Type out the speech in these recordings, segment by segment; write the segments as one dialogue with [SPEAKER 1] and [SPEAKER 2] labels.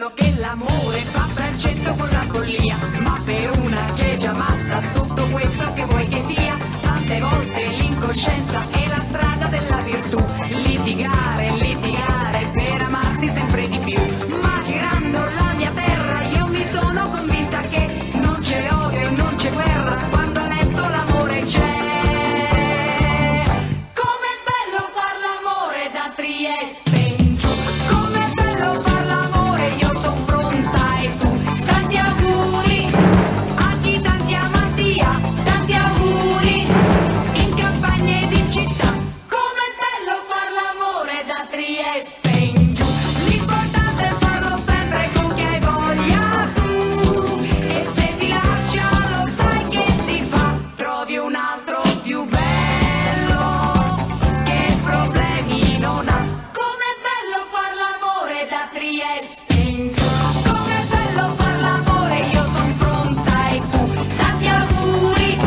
[SPEAKER 1] dicono che l'amore fa braccetto con la follia, ma per una che è già matta tutto questo che vuoi che sia. Tante volte l'incoscienza è la strada della virtù, litigare, litigare per amarsi sempre di più. Ma girando la mia terra io mi sono convinta che non c'è odio e non c'è guerra quando a letto l'amore c'è. Com'è bello far l'amore da Trieste in giù, com'è bello far l'amore, io son pronta e tu. Tanti auguri a chi tanti amanti ha, tanti auguri in campagna ed in città. Com'è bello far l'amore da Trieste in giù, l'importante è farlo sempre con chi hai voglia tu. E se ti lascia lo sai che si fa, trovi un altro più bello che problemi non ha. Com'è bello far l'amore da Trieste in giù, com'è bello far l'amore, io son pronta e tu. Tanti auguri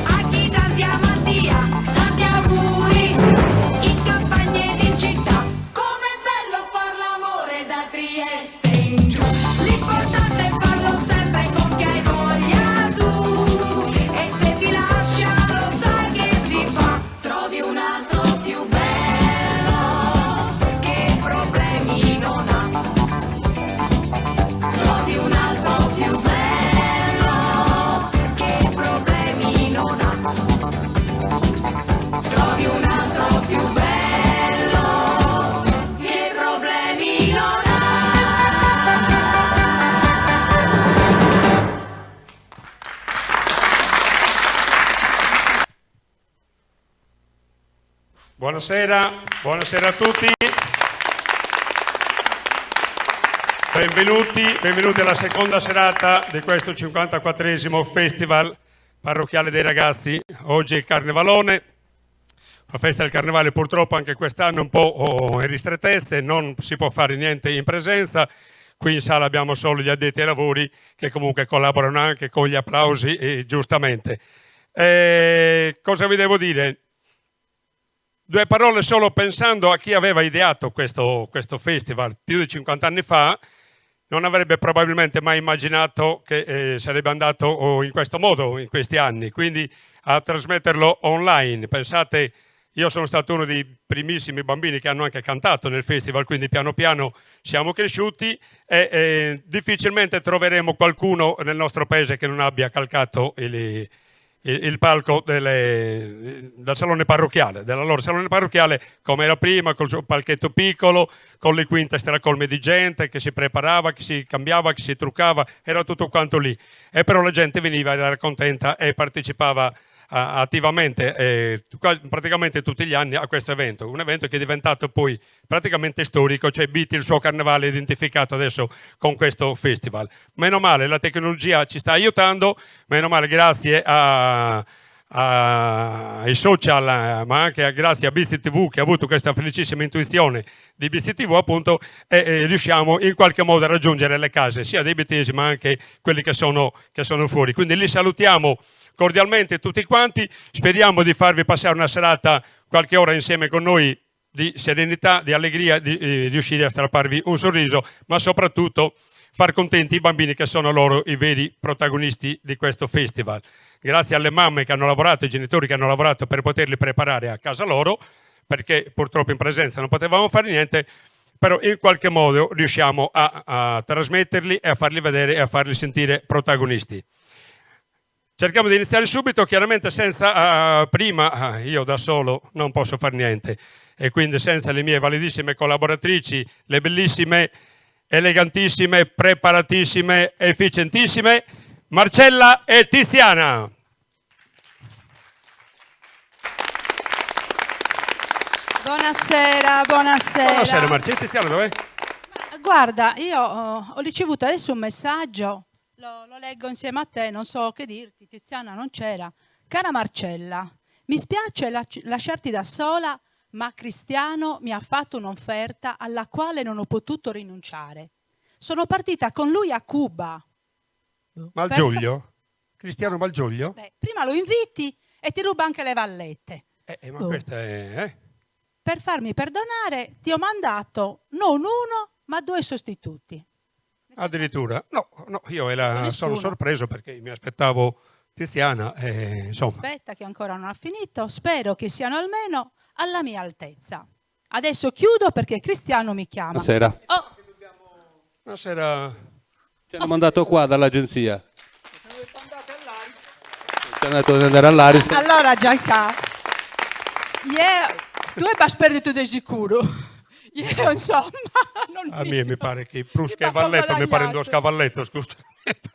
[SPEAKER 1] a chi tanti amanti ha, tanti auguri in campagna ed in città. Com'è bello far l'amore da Trieste in giù, l'importante è farlo sempre con chi hai voglia tu. E se ti lascia lo sai che si fa, trovi un altro più bello che problemi non ha. Trovi un altro più bello che problemi non ha. Trovi un altro più bello che problemi non ha.
[SPEAKER 2] Buonasera, buonasera a tutti. Benvenuti alla seconda serata di questo 54esimo Festival Parrocchiale dei Ragazzi. Oggi è il Carnevalone, la festa del Carnevale purtroppo anche quest'anno un po' in ristrettezze, non si può fare niente in presenza. Qui in sala abbiamo solo gli addetti ai lavori che comunque collaborano anche con gli applausi e giustamente. Cosa vi devo dire? Due parole solo pensando a chi aveva ideato questo festival più di 50 anni fa. Non avrebbe probabilmente mai immaginato che sarebbe andato in questo modo in questi anni, quindi a trasmetterlo online. Pensate, io sono stato uno dei primissimi bambini che hanno anche cantato nel festival, quindi piano piano siamo cresciuti e difficilmente troveremo qualcuno nel nostro paese che non abbia calcato il palco del salone parrocchiale, della loro salone parrocchiale, come era prima, col suo palchetto piccolo, con le quinte stracolme di gente che si preparava, che si cambiava, che si truccava, era tutto quanto lì. E però la gente veniva ed era contenta e partecipava attivamente, praticamente tutti gli anni a questo evento. Un evento che è diventato poi praticamente storico, cioè Biti il suo carnevale identificato adesso con questo festival. Meno male, la tecnologia ci sta aiutando, meno male grazie ai social, ma anche grazie a BC TV che ha avuto questa felicissima intuizione di BC TV appunto, e riusciamo in qualche modo a raggiungere le case sia dei bitesi ma anche quelli che sono fuori. Quindi li salutiamo cordialmente tutti quanti, speriamo di farvi passare una serata qualche ora insieme con noi di serenità, di allegria, di riuscire a strapparvi un sorriso, ma soprattutto far contenti i bambini che sono loro i veri protagonisti di questo festival. Grazie alle mamme che hanno lavorato, ai genitori che hanno lavorato per poterli preparare a casa loro, perché purtroppo in presenza non potevamo fare niente, però in qualche modo riusciamo a trasmetterli e a farli vedere e a farli sentire protagonisti. Cerchiamo di iniziare subito, chiaramente senza prima, io da solo non posso fare niente e quindi senza le mie validissime collaboratrici, le bellissime, elegantissime, preparatissime, efficientissime, Marcella e Tiziana.
[SPEAKER 3] Buonasera, buonasera.
[SPEAKER 2] Buonasera Marcella, Tiziana dov'è?
[SPEAKER 3] Guarda, io ho ricevuto adesso un messaggio. Lo leggo insieme a te, non so che dirti, Tiziana non c'era. Cara Marcella, mi spiace lasciarti da sola, ma Cristiano mi ha fatto un'offerta alla quale non ho potuto rinunciare. Sono partita con lui a Cuba.
[SPEAKER 2] Malgioglio? Cristiano Malgioglio?
[SPEAKER 3] Beh, prima lo inviti e ti ruba anche le vallette.
[SPEAKER 2] Ma questa è...
[SPEAKER 3] Per farmi perdonare ti ho mandato non uno, ma 2 sostituti.
[SPEAKER 2] Addirittura? No, io sono
[SPEAKER 3] Nessuno.
[SPEAKER 2] sorpreso perché mi aspettavo Tiziana, insomma.
[SPEAKER 3] Aspetta che ancora non ha finito, spero che siano almeno alla mia altezza. Adesso chiudo perché Cristiano mi chiama.
[SPEAKER 4] Buonasera.
[SPEAKER 3] Oh,
[SPEAKER 2] Buonasera.
[SPEAKER 4] Ci hanno mandato qua dall'agenzia. Ci hanno detto di andare all'Aris.
[SPEAKER 3] allora Gianca, tu hai perduto di sicuro. Io insomma, non
[SPEAKER 2] A me mi pare che Prusca e
[SPEAKER 3] Mi fa
[SPEAKER 2] Valletto mi pare
[SPEAKER 3] convalagliato.
[SPEAKER 2] un scavalletto, scusa.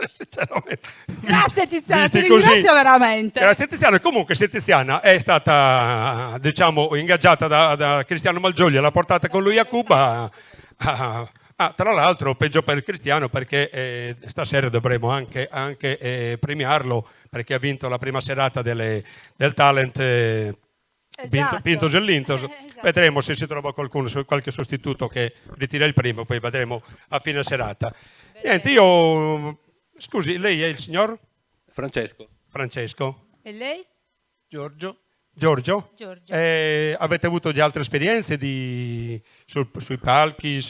[SPEAKER 2] Sinceramente.
[SPEAKER 3] Grazie Tiziana,
[SPEAKER 2] Visti
[SPEAKER 3] ti
[SPEAKER 2] così.
[SPEAKER 3] ringrazio veramente.
[SPEAKER 2] Grazie Tiziana. Comunque se Tiziana è stata, diciamo, ingaggiata da Cristiano Malgioglio e l'ha portata con lui a Cuba, tra l'altro peggio per Cristiano perché stasera dovremo anche premiarlo perché ha vinto la prima serata del talent
[SPEAKER 3] Esatto.
[SPEAKER 2] Pintos e Lintos.
[SPEAKER 3] Esatto.
[SPEAKER 2] Vedremo se si trova qualche sostituto che ritira il primo, poi vedremo a fine serata. Niente, io... Scusi, lei è il signor?
[SPEAKER 4] Francesco.
[SPEAKER 2] Francesco?
[SPEAKER 3] E lei?
[SPEAKER 2] Giorgio?
[SPEAKER 3] Giorgio.
[SPEAKER 2] Avete avuto già altre esperienze sui palchi,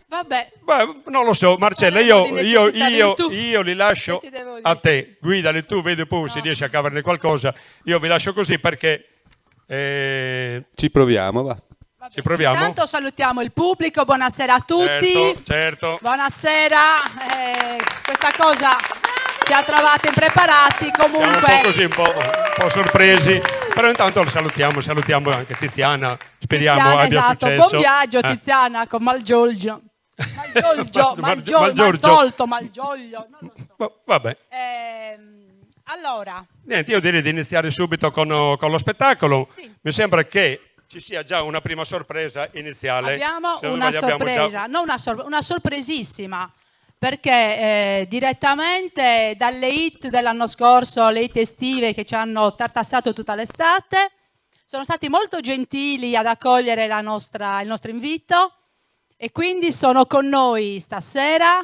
[SPEAKER 3] Vabbè,
[SPEAKER 2] Beh, non lo so, Marcella,
[SPEAKER 3] Parliamo di necessità virtù.
[SPEAKER 2] io li lascio
[SPEAKER 3] Che ti devo dire?
[SPEAKER 2] a te, guidali tu, vedi poi se riesci a cavarne qualcosa, io vi lascio così perché
[SPEAKER 4] Ci proviamo, va.
[SPEAKER 2] ci proviamo.
[SPEAKER 3] intanto salutiamo il pubblico, buonasera a tutti.
[SPEAKER 2] Certo.
[SPEAKER 3] Buonasera, questa cosa ci ha trovati impreparati,
[SPEAKER 2] Siamo un
[SPEAKER 3] comunque
[SPEAKER 2] po' così, un po' sorpresi, però intanto lo salutiamo anche Tiziana, speriamo
[SPEAKER 3] Tiziana,
[SPEAKER 2] abbia
[SPEAKER 3] esatto,
[SPEAKER 2] successo.
[SPEAKER 3] buon viaggio Tiziana con Malgioglio. Malgioglio,
[SPEAKER 2] Malgiorgio.
[SPEAKER 3] Malgioglio, non lo so.
[SPEAKER 2] Vabbè,
[SPEAKER 3] Allora,
[SPEAKER 2] niente, io direi di iniziare subito con lo spettacolo.
[SPEAKER 3] Sì.
[SPEAKER 2] Mi sembra che ci sia già una prima sorpresa iniziale.
[SPEAKER 3] abbiamo
[SPEAKER 2] Se non
[SPEAKER 3] una
[SPEAKER 2] sbaglio abbiamo
[SPEAKER 3] sorpresa,
[SPEAKER 2] già-
[SPEAKER 3] non una sorpresissima, perché direttamente dalle hit dell'anno scorso, le hit estive che ci hanno tartassato tutta l'estate, sono stati molto gentili ad accogliere il nostro invito e quindi sono con noi stasera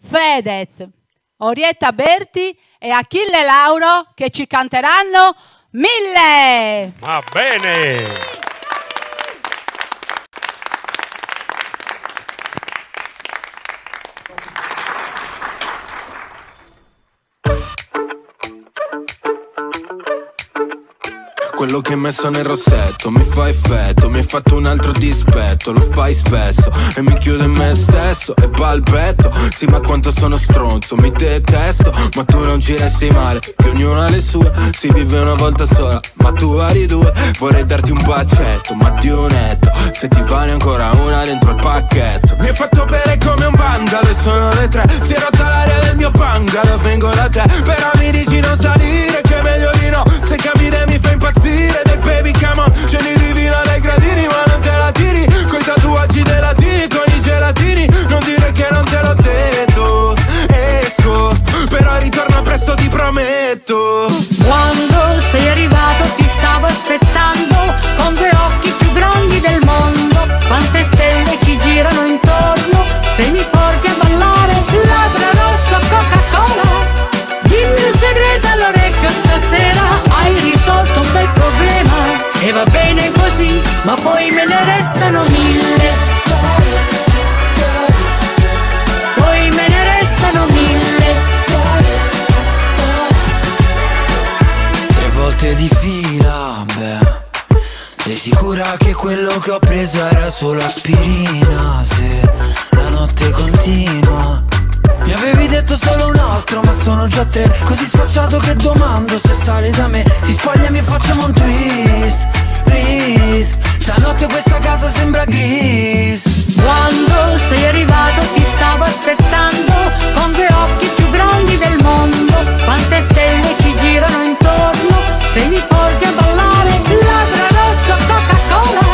[SPEAKER 3] Fedez, Orietta Berti e Achille Lauro che ci canteranno 1000.
[SPEAKER 2] Va bene.
[SPEAKER 5] Quello che hai messo nel rossetto mi fa effetto, mi hai fatto un altro dispetto, lo fai spesso e mi chiudo in me stesso e balbetto. Sì, ma quanto sono stronzo, mi detesto, ma tu non ci resti male, che ognuno ha le sue, si vive una volta sola, ma tu vari due. Vorrei darti un bacetto, ma di unetto, se ti va ne ancora una dentro il pacchetto. Mi hai fatto bere come un vandalo e sono le 3, si è rotta l'aria del mio bungalow, vengo da te, però mi dici non salire, che è meglio di no, se capire mi fa impazzire. Dai baby come on, scendi di vino dai gradini, ma non te la tiri, coi tatuaggi dei latini, con i gelatini, non dire che non te l'ho detto. Esco, però ritorno presto ti prometto.
[SPEAKER 6] Quando sei arrivato ti stavo aspettando con due occhi più grandi del mondo. Quante stelle ci girano intorno, se mi porti a ballare labbra rosso Coca-Cola. Dimmi un segreto all'orecchio stasera, hai risolto un bel problema e va bene così, ma poi me ne restano 1000. Poi me ne restano 1000.
[SPEAKER 7] 3 volte di fila, beh. Sei sicura che quello che ho preso era solo aspirina? Se la notte continua. Mi avevi detto solo un altro, ma sono già 3. Così sfacciato che domando se sale da me. Si spoglia e mi facciamo un twist, please. Stanotte questa casa sembra gris.
[SPEAKER 6] Quando sei arrivato ti stavo aspettando con due occhi più grandi del mondo. Quante stelle ci girano intorno, se mi porti a ballare labbra rosso Coca-Cola.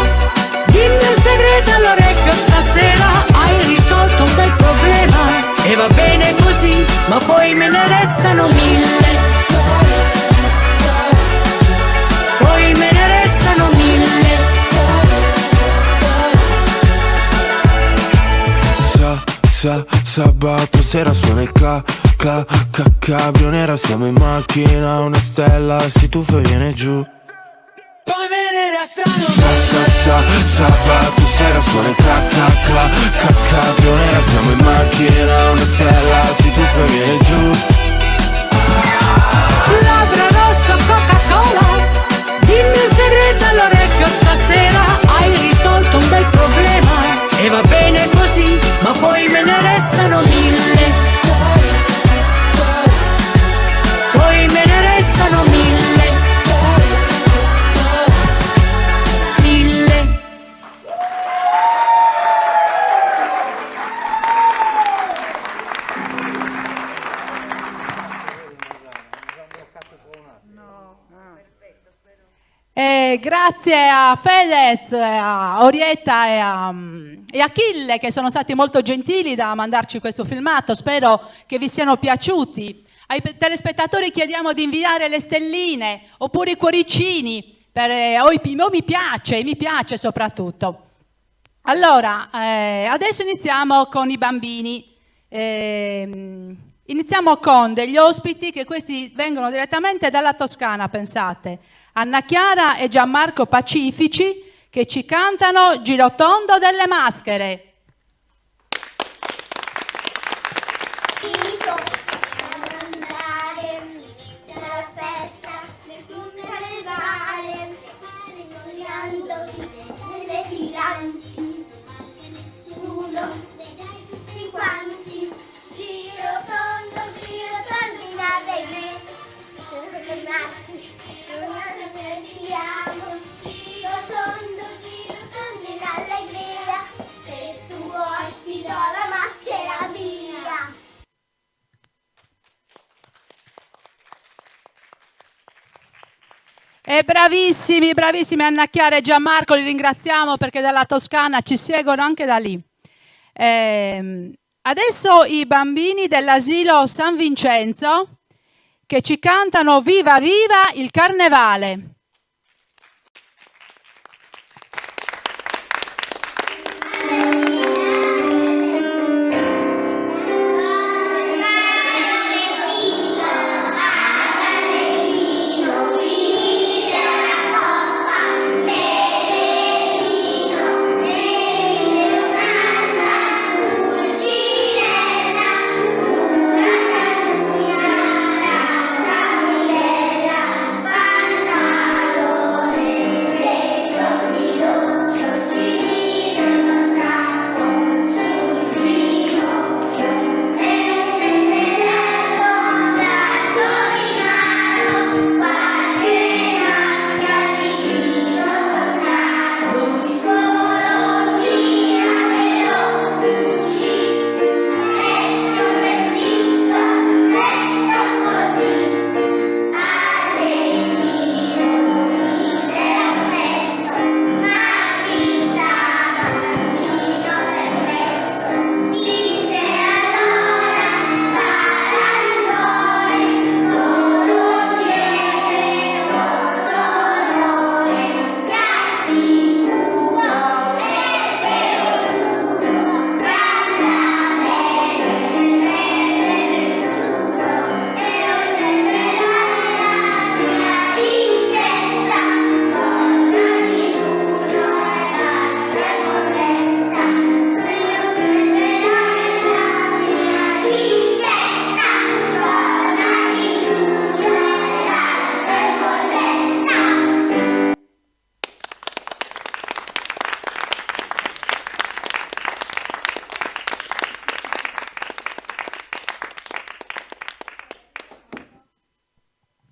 [SPEAKER 6] Dimmi un segreto all'orecchio stasera, hai risolto un bel problema e va bene così, ma poi me ne restano 1000. Poi me ne restano 1000.
[SPEAKER 7] Sabato sera suona il cabrio nera, siamo in macchina, una stella si tuffa e viene giù. poi me ne restano
[SPEAKER 5] Sabato sera suona il cacca pionera, siamo in macchina, una stella si tuffa e viene giù.
[SPEAKER 6] Labbra rossa, Coca-Cola, dimmi un segreto all'orecchio stasera. Hai risolto un bel problema e va bene così, ma poi me ne restano mille. Poi me ne restano mille.
[SPEAKER 3] Grazie a Fedez, a Orietta e a Achille, che sono stati molto gentili da mandarci questo filmato. Spero che vi siano piaciuti. Ai telespettatori chiediamo di inviare le stelline oppure i cuoricini o mi piace soprattutto. Allora, adesso iniziamo con i bambini. Iniziamo con degli ospiti che questi vengono direttamente dalla Toscana, pensate. Anna Chiara e Gianmarco Pacifici che ci cantano Girotondo delle maschere. E bravissimi Anna Chiara e Gianmarco, li ringraziamo perché dalla Toscana ci seguono anche da lì. Adesso i bambini dell'asilo San Vincenzo che ci cantano Viva Viva il Carnevale.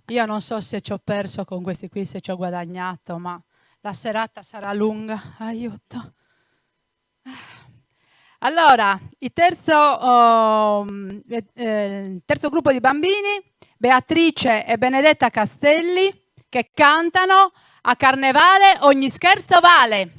[SPEAKER 3] Io non so se ci ho perso con questi qui, se ci ho guadagnato, ma la serata sarà lunga. Aiuto. Allora, il terzo gruppo di bambini, Beatrice e Benedetta Castelli, che cantano A Carnevale ogni scherzo vale.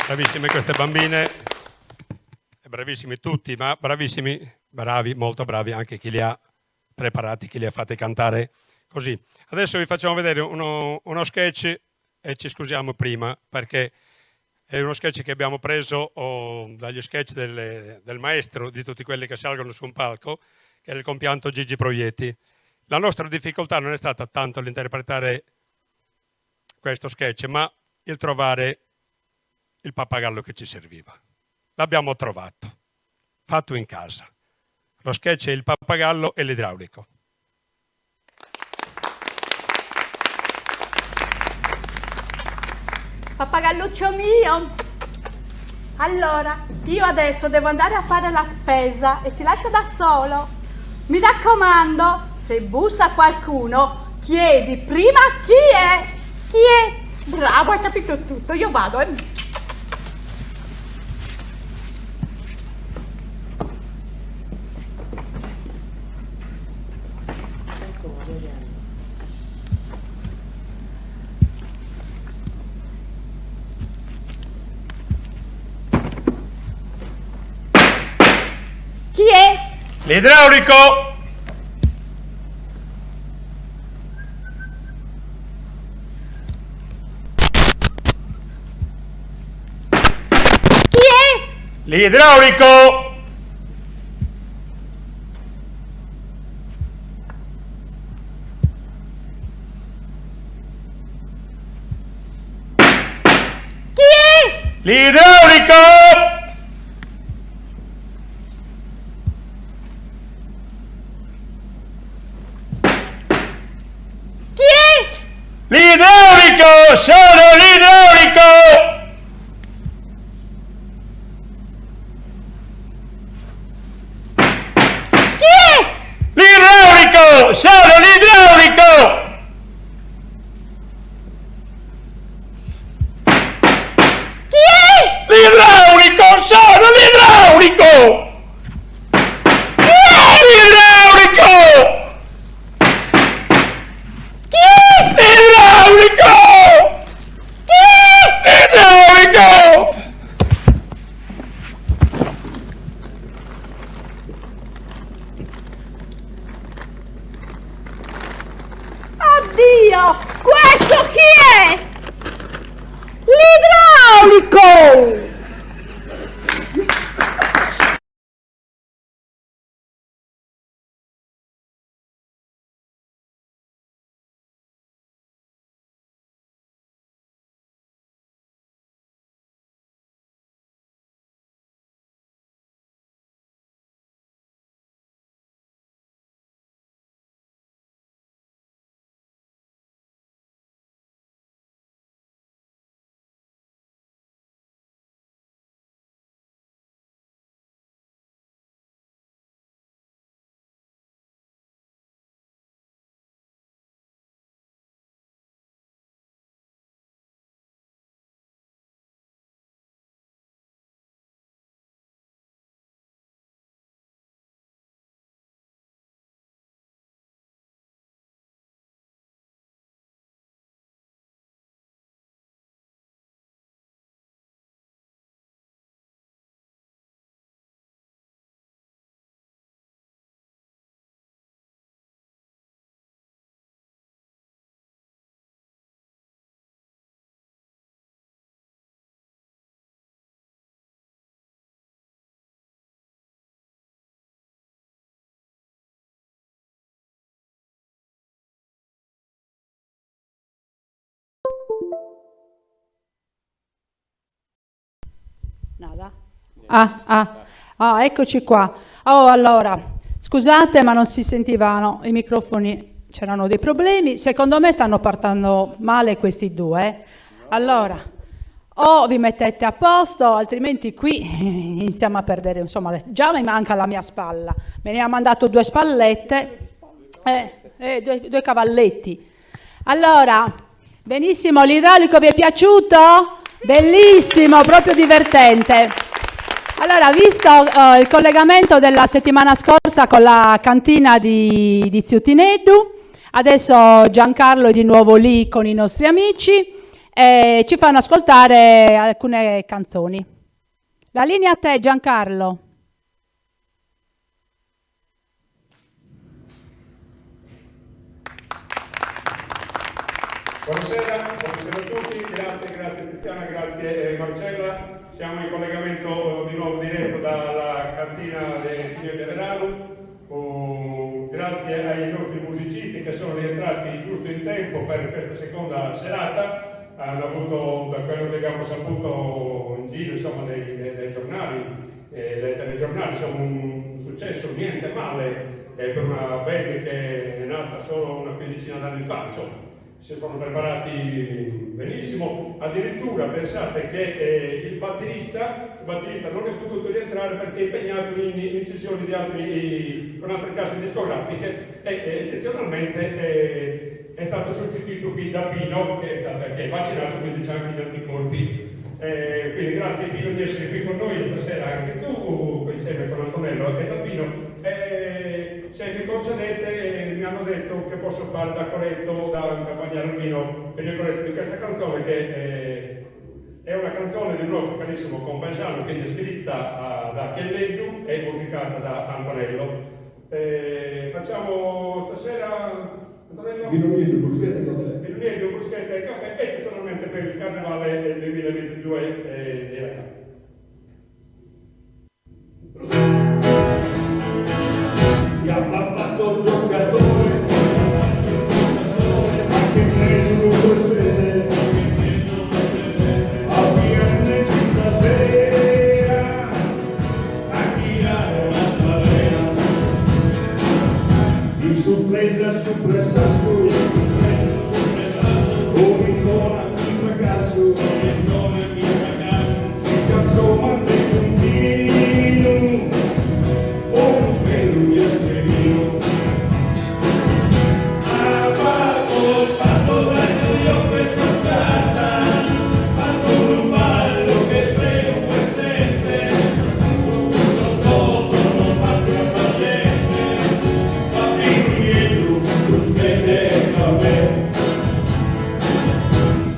[SPEAKER 2] Bravissime queste bambine, e bravissimi tutti, ma bravissimi, bravi, molto bravi anche chi li ha preparati, chi li ha fatti cantare così. Adesso vi facciamo vedere uno sketch e ci scusiamo prima perché è uno sketch che abbiamo preso dagli sketch del maestro di tutti quelli che salgono su un palco, che è il compianto Gigi Proietti. La nostra difficoltà non è stata tanto l'interpretare questo sketch, ma il trovare il pappagallo che ci serviva. L'abbiamo trovato, fatto in casa. Lo sketch è il pappagallo e l'idraulico.
[SPEAKER 8] Pappagalluccio mio, allora io adesso devo andare a fare la spesa e ti lascio da solo. Mi raccomando, se bussa qualcuno, chiedi prima chi è. Chi è? Bravo, hai capito tutto, io vado. Chi è?
[SPEAKER 2] L'idraulico!
[SPEAKER 8] Chi è?
[SPEAKER 2] L'idraulico!
[SPEAKER 8] Chi è?
[SPEAKER 2] L'idraulico! L'idraulico! Sono l'idraulico!
[SPEAKER 8] Chi è?
[SPEAKER 2] L'idraulico! Sono l'idraulico!
[SPEAKER 8] Chi è?
[SPEAKER 2] L'idraulico! Sono l'idraulico!
[SPEAKER 8] Chi è?
[SPEAKER 2] L'idraulico! L'idraulico! L'idraulico!
[SPEAKER 8] Oddio! Questo chi è? L'idraulico!
[SPEAKER 3] Nada. Eccoci qua. Allora, scusate, ma non si sentivano i microfoni, c'erano dei problemi. Secondo me stanno partendo male questi due. Allora, o vi mettete a posto, altrimenti qui iniziamo a perdere, insomma, già mi manca la mia spalla. Me ne ha mandato 2 spallette, due cavalletti. Allora, benissimo, l'idraulico vi è piaciuto? Bellissimo, proprio divertente. Allora, visto il collegamento della settimana scorsa con la cantina di Ziutineddu, adesso Giancarlo è di nuovo lì con i nostri amici e ci fanno ascoltare alcune canzoni. La linea a te, Giancarlo.
[SPEAKER 2] Buonasera a tutti, grazie Tiziana, grazie Marcella. Siamo in collegamento di nuovo diretto dalla cantina di Tigno di Verano. Grazie ai nostri musicisti che sono rientrati giusto in tempo per questa seconda serata. Hanno avuto, da quello che abbiamo saputo in giro, insomma, dei giornali, dei telegiornali, insomma, un successo niente male per una band che è nata solo una quindicina d'anni fa, insomma. Si sono preparati benissimo, addirittura pensate che il batterista non è potuto rientrare perché è impegnato in incisioni con altre case discografiche e eccezionalmente è stato sostituito qui da Pino che è vaccinato, quindi c'è anche gli anticorpi. Quindi grazie Pino di essere qui con noi stasera, anche tu insieme con Antonello e da Pino. Se mi concedete, mi hanno detto che posso fare da corretto, da campagnaro Pino per il corretto di questa canzone che è una canzone di un nostro carissimo compaesano, quindi scritta da Chielleddu e musicata da Antonello. Facciamo stasera Antonello? Vino Nieto, bruschetta e caffè. Vino Nieto, bruschetta e caffè, eccezionalmente per il carnevale del 2022 dei ragazzi. Mi ha parlato giocatore, anche preso sede, a PNC stasera, a tirare la barriera, di sorpresa sorpresa su, un'icona di fracasso, il cazzo manda un tiro.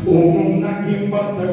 [SPEAKER 2] Una chimbatta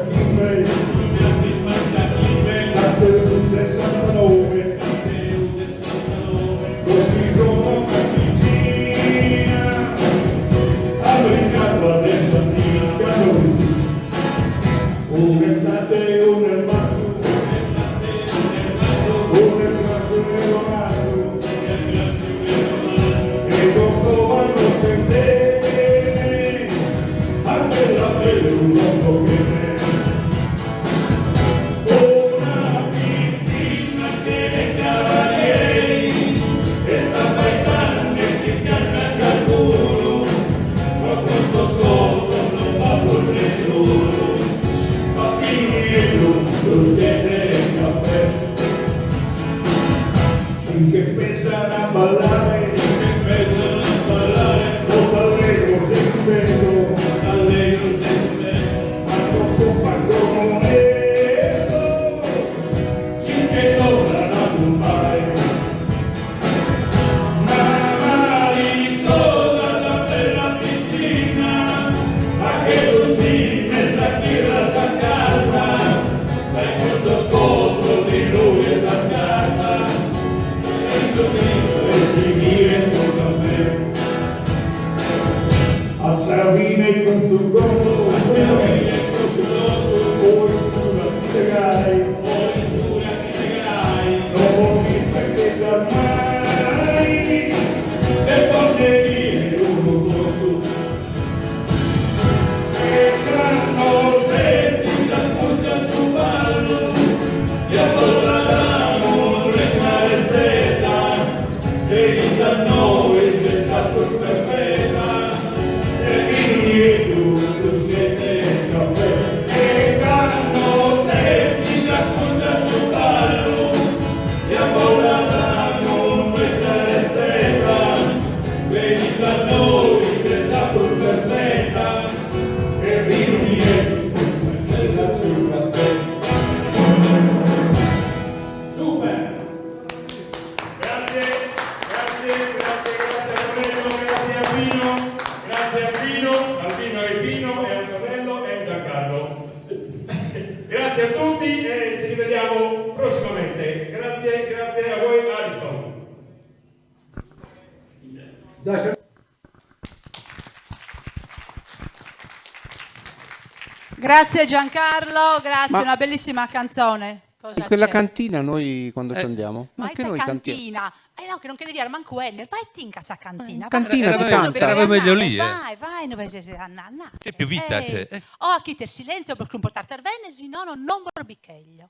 [SPEAKER 3] Grazie Giancarlo, grazie,
[SPEAKER 9] Ma-
[SPEAKER 3] una bellissima canzone. Cosa
[SPEAKER 9] In quella
[SPEAKER 3] c'è?
[SPEAKER 9] cantina noi quando ci andiamo?
[SPEAKER 3] Ma
[SPEAKER 9] Anche
[SPEAKER 3] che
[SPEAKER 9] noi cantiamo.
[SPEAKER 3] cantina? No, che non chiedi dire manco Enner, vai in casa cantina.
[SPEAKER 9] cantina
[SPEAKER 3] vai,
[SPEAKER 9] si
[SPEAKER 3] vai,
[SPEAKER 9] canta.
[SPEAKER 3] dove
[SPEAKER 4] Eravamo meglio
[SPEAKER 3] andare,
[SPEAKER 4] lì,
[SPEAKER 3] Vai, dove sei andare?
[SPEAKER 4] C'è più vita, c'è.
[SPEAKER 3] Oh, chi te silenzio perché un po' tartarvenesi, no, non borbiccheglio.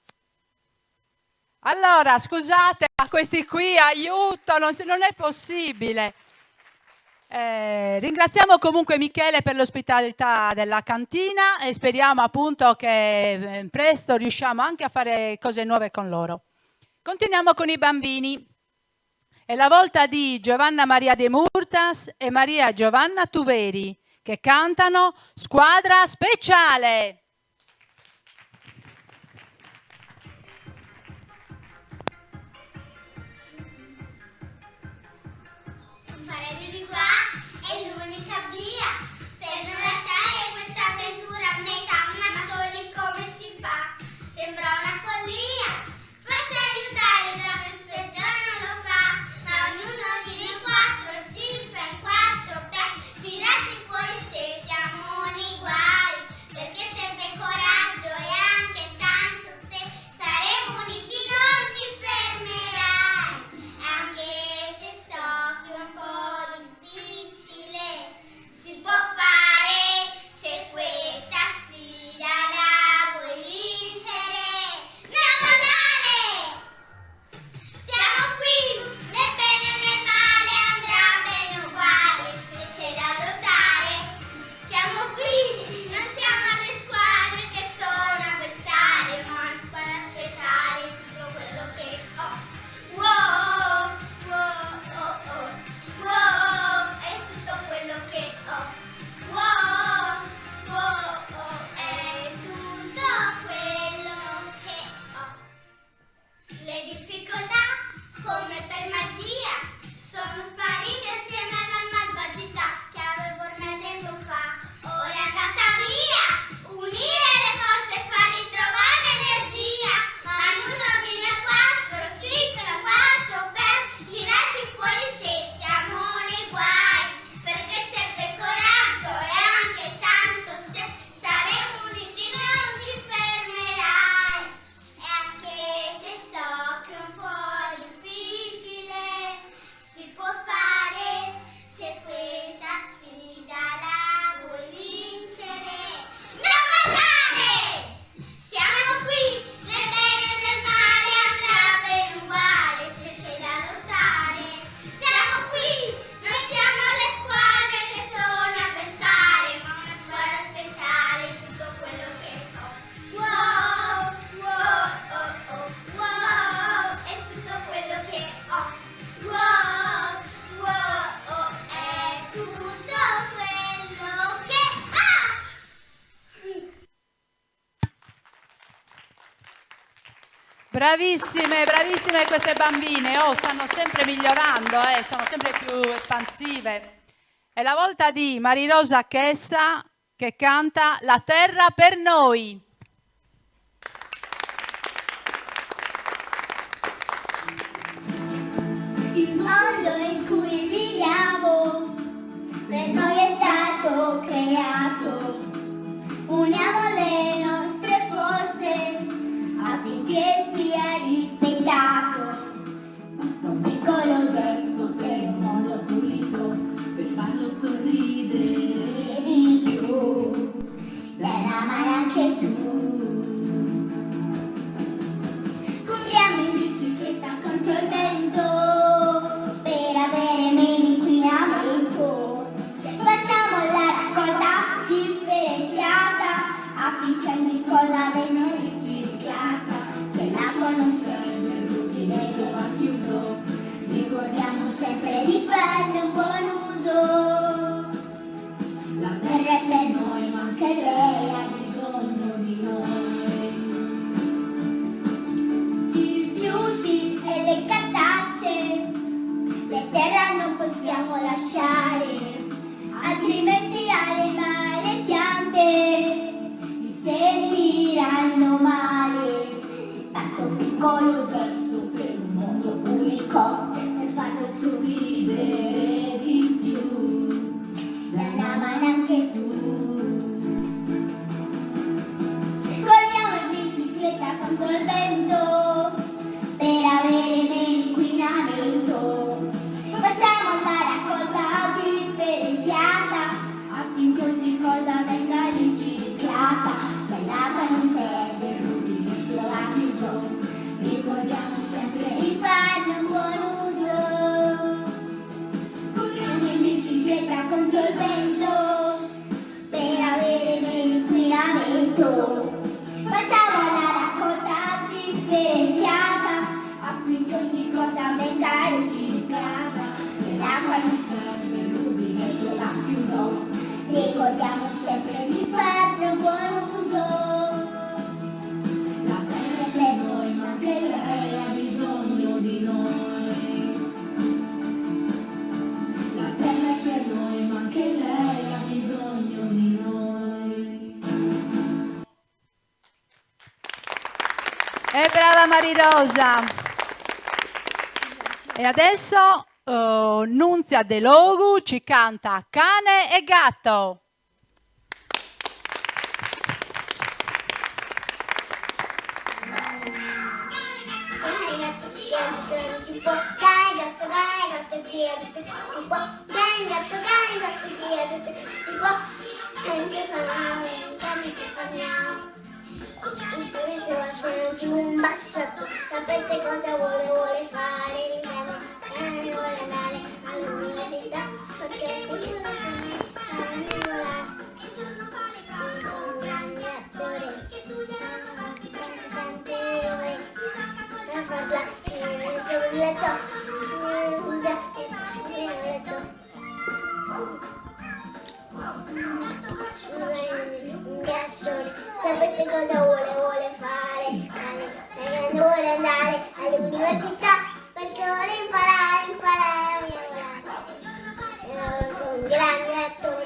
[SPEAKER 3] Allora, scusate, ma questi qui, aiuto, non è possibile. Ringraziamo comunque Michele per l'ospitalità della cantina e speriamo appunto che presto riusciamo anche a fare cose nuove con loro. Continuiamo con i bambini. È la volta di Giovanna Maria De Murtas e Maria Giovanna Tuveri che cantano Squadra Speciale.
[SPEAKER 10] Parete di qua è l'unica via per non lasciare questa avventura a metà, ma soli come si fa? Sembra una follia, farsi aiutare dalla persona non lo fa, ma ognuno viene in quattro e si fa in quattro per tirarsi fuori se siamo nei guai, perché serve coraggio e anche tanto se saremo uniti non ci fermerai, anche se so che è un po' difficile, si può fare se questa sfida la vuoi vincere. Non mollare! Siamo qui, nel bene e nel male andrà bene uguale, se c'è da lottare. Siamo qui, non siamo alle squadre che sono avversarie, ma una squadra speciale, tutto quello che ho. Wow, wow, oh, oh. Wow, è tutto quello che ho. Wow, wow, oh, è tutto quello che ho. Le difficoltà, come per magia, sono sparite assieme alla malvagità che avevo ormai tempo fa. Ora è andata via, unire le forze e far ritrovare energia. Ma ognuno viene a quattro, cinque a quattro per tirarci fuori se siamo nei guai. Perché serve coraggio e anche tanto se saremo uniti non ci fermerai. E anche se so che è un po' difficile, si può fare se questa sfida la vuoi vincere. Non mollare! Siamo qui, nel bene e nel male andrà bene uguale, se c'è da lottare. Siamo qui, noi siamo le squadre che sono avversarie, ma una squadra speciale è tutto quello che ho. Wow, wow, oh, oh, wow, è tutto quello che ho. Wow, wow, oh, è tutto quello che ho.
[SPEAKER 3] Bravissime, bravissime queste bambine, stanno sempre migliorando, sono sempre più espansive. È la volta di Marirosa Chessa che canta La terra per noi.
[SPEAKER 10] Il mondo in cui viviamo per noi è stato creato. Uniamo le nostre forze affinché sia rispettato. Basta un piccolo gesto per un mondo pulito, per farlo sorridere di più. Dai una mano anche tu. Corriamo in bicicletta contro il vento per avere meno inquinamento. Facciamo la raccolta differenziata affinché ogni cosa venga riciclata. Se l'acqua non serve il rubinetto va chiuso, ricordiamo sempre di farne un buon uso. La terra è per noi ma anche lei ha bisogno di noi. I rifiuti e le cartacee per terra non possiamo lasciare, altrimenti animali e piante si sentiranno male. Basta un piccolo gesto per un mondo pulito, per farlo sorridere di più. Dai una mano anche tu. frutto. Facciamo una raccolta differenziata, affinché ogni cosa venga riciclata. Se l'acqua non serve, il rubinetto va chiuso. Ricordiamo sempre di farne buon uso. La terra è per noi, ma anche lei ha bisogno di noi. La terra è per noi, ma anche lei ha bisogno di noi.
[SPEAKER 3] E brava Marirosa. E adesso Nunzia De Logu ci canta Cane e gatto.
[SPEAKER 10] Cane gatto non si può, cane gatto si può, cane gatto si può, anche fa un cane che fa miau. Intuizione sono su un basso, sapete cosa vuole fare? Il cane vuole andare all'università, perché si vuole volare. Un grande attore che studia tante ore per farla sul letto, usa il letto. Un grassone, sapete cosa vuole fare? Il cane vuole andare all'università, perché vuole imparare a volare. Un grande attore.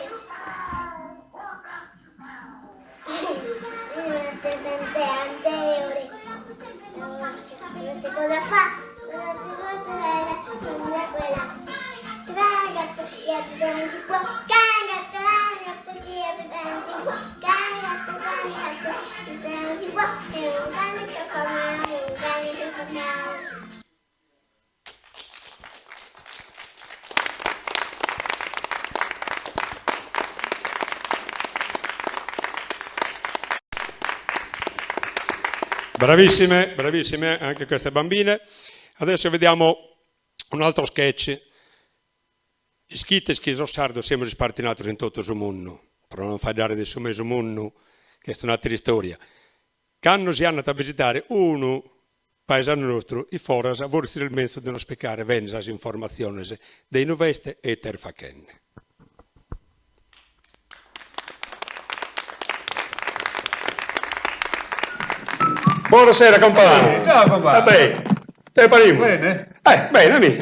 [SPEAKER 10] Tante ore. Sapete cosa fa? Cosa si vuole quella? Gatto non si può, gatto non si può, gatto non si può, è un cane che fa male, un cane che fa male.
[SPEAKER 2] Bravissime, bravissime anche queste bambine. Adesso vediamo un altro sketch. Ischite schiso sardo siamo rispartinato in tutto il mondo, però non fai dare del suo meso mondo, che è un'altra storia. Quando si hanno a visitare uno paesano nostro, i foras a vorsi del mezzo di non spiegare vendas informazioni dei noveste e terfachenne. Buonasera compagni.
[SPEAKER 11] Ciao compagno.
[SPEAKER 2] Vabbè, te parimo.
[SPEAKER 11] Bene?
[SPEAKER 2] Bene, amico.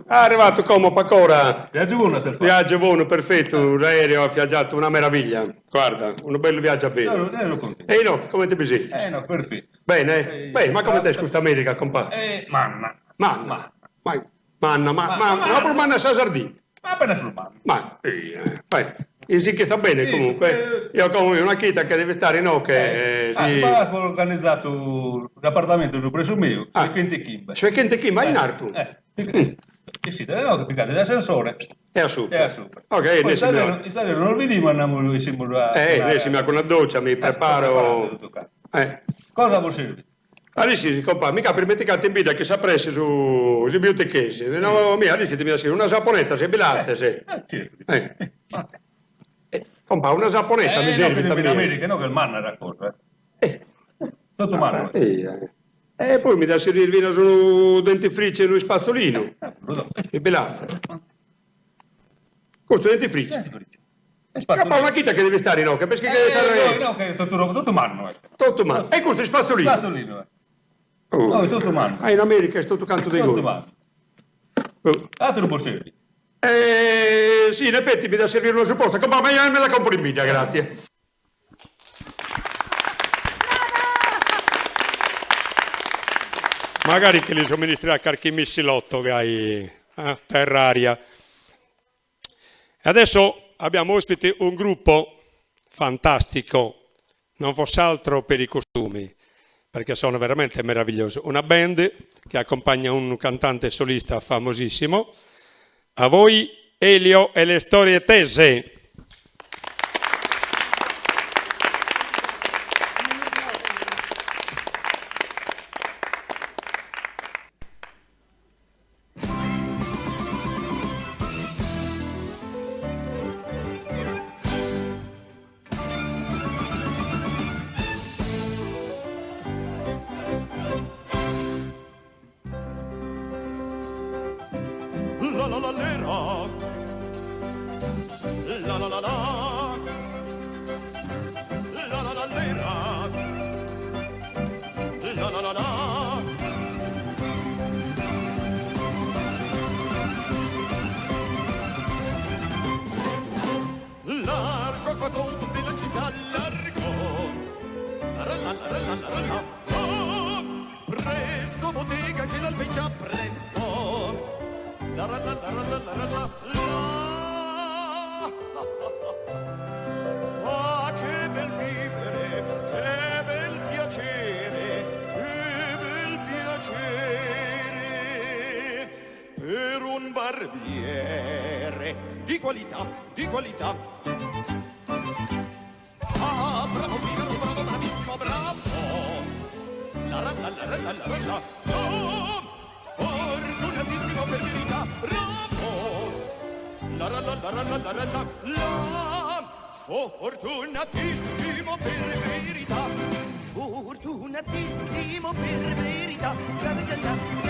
[SPEAKER 2] È arrivato come Pacora.
[SPEAKER 11] Viaggio buono te fa.
[SPEAKER 2] Viaggio buono, perfetto. L'aereo ha viaggiato una meraviglia. Guarda, un bello viaggio a bene.
[SPEAKER 11] Ero contento.
[SPEAKER 2] E no, come ti bisesti?
[SPEAKER 11] No, perfetto.
[SPEAKER 2] Bene? Beh, ma come te questa America, compagno?
[SPEAKER 11] Manna.
[SPEAKER 2] Manna, ma manna sa sardina.
[SPEAKER 11] Ma bene sul manna.
[SPEAKER 2] Ma, sì che sta bene comunque. Io come una chita che deve stare, no, che
[SPEAKER 11] Sì. Ho organizzato un appartamento su preso mio, su Kente Kimba.
[SPEAKER 2] Cioè Kente Kimba, in Artu?
[SPEAKER 11] Che sì, no, che piccate l'ascensore.
[SPEAKER 2] È a sopra.
[SPEAKER 11] È a sopra.
[SPEAKER 2] Ok,
[SPEAKER 11] Poi stasera non lo vediamo, andiamo
[SPEAKER 2] adesso mi con una doccia, mi preparo.
[SPEAKER 11] Cosa vuol servire?
[SPEAKER 2] Adesso, compà, mica per mettere in vita che sapresse su biblioteche. No, mia, adesso ti mi da una giapponetta, se bilaste, se. Compà, una giapponetta mi serve.
[SPEAKER 11] In America, no, che il manna racconta. Sotto mano.
[SPEAKER 2] E poi mi da servire su dentifricio e lui spazzolino. E bilaste. Questo dentifricio. Ma una chita che deve stare, no? Che perché deve stare.
[SPEAKER 11] No, che è tutto mano.
[SPEAKER 2] Tutto mano. E questo è spazzolino.
[SPEAKER 11] Spazzolino, no, è tutto mano.
[SPEAKER 2] In America è tutto canto dei gol.
[SPEAKER 11] Tutto mano. Te lo può servire.
[SPEAKER 2] Sì, in effetti mi da servire una supposta, ma me la compro in media, grazie. Magari che li somministrerà qualche missilotto che hai terra-aria. E adesso abbiamo ospite un gruppo fantastico, non fosse altro per i costumi, perché sono veramente meravigliosi. Una band che accompagna un cantante solista famosissimo. A voi Elio e le storie tese.
[SPEAKER 12] la la la la, la la la lera, la la la la. Largo qua con tutte le città, largo. Oh, presto bottega che l'alpeggia presto. La la la la la la la la. Ah, che bel vivere, che bel piacere, che bel piacere per un barbiere di qualità, di qualità. Ah, bravo Figaro, bravo, bravissimo, bravo. La la la la la la la. Oh, fortunatissimo per verità, bravo. La la la la la la la la la. Fortunatissimo per verità, fortunatissimo per verità. La la la la.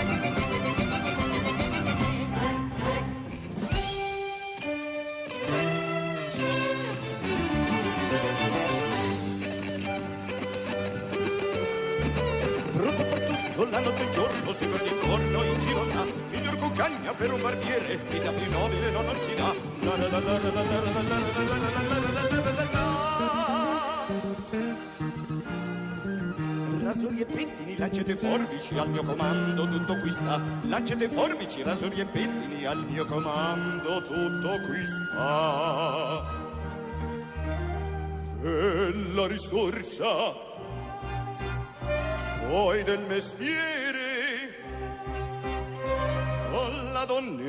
[SPEAKER 12] La notte e il giorno si perde intorno, in giro sta miglior cuccagna per un barbiere, vita più nobile non si dà. La la la la la la la la la la la. Rasori e pettini, lancette e forbici al mio comando, tutto qui sta. Lancette e forbici, rasori e pettini al mio comando, tutto qui sta. E la risorsa poi del mestiere, con la donnetta,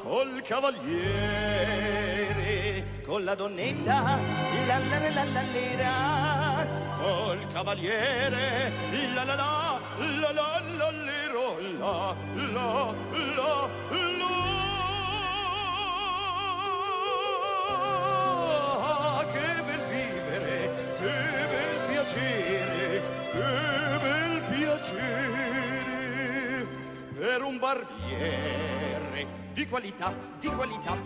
[SPEAKER 12] col cavaliere, con la donnetta, la la la la la lera, col cavaliere, la la la la la la lero, la la la la. Che bel vivere, che bel piacere, che bel piacere per un barbiere di qualità, di qualità.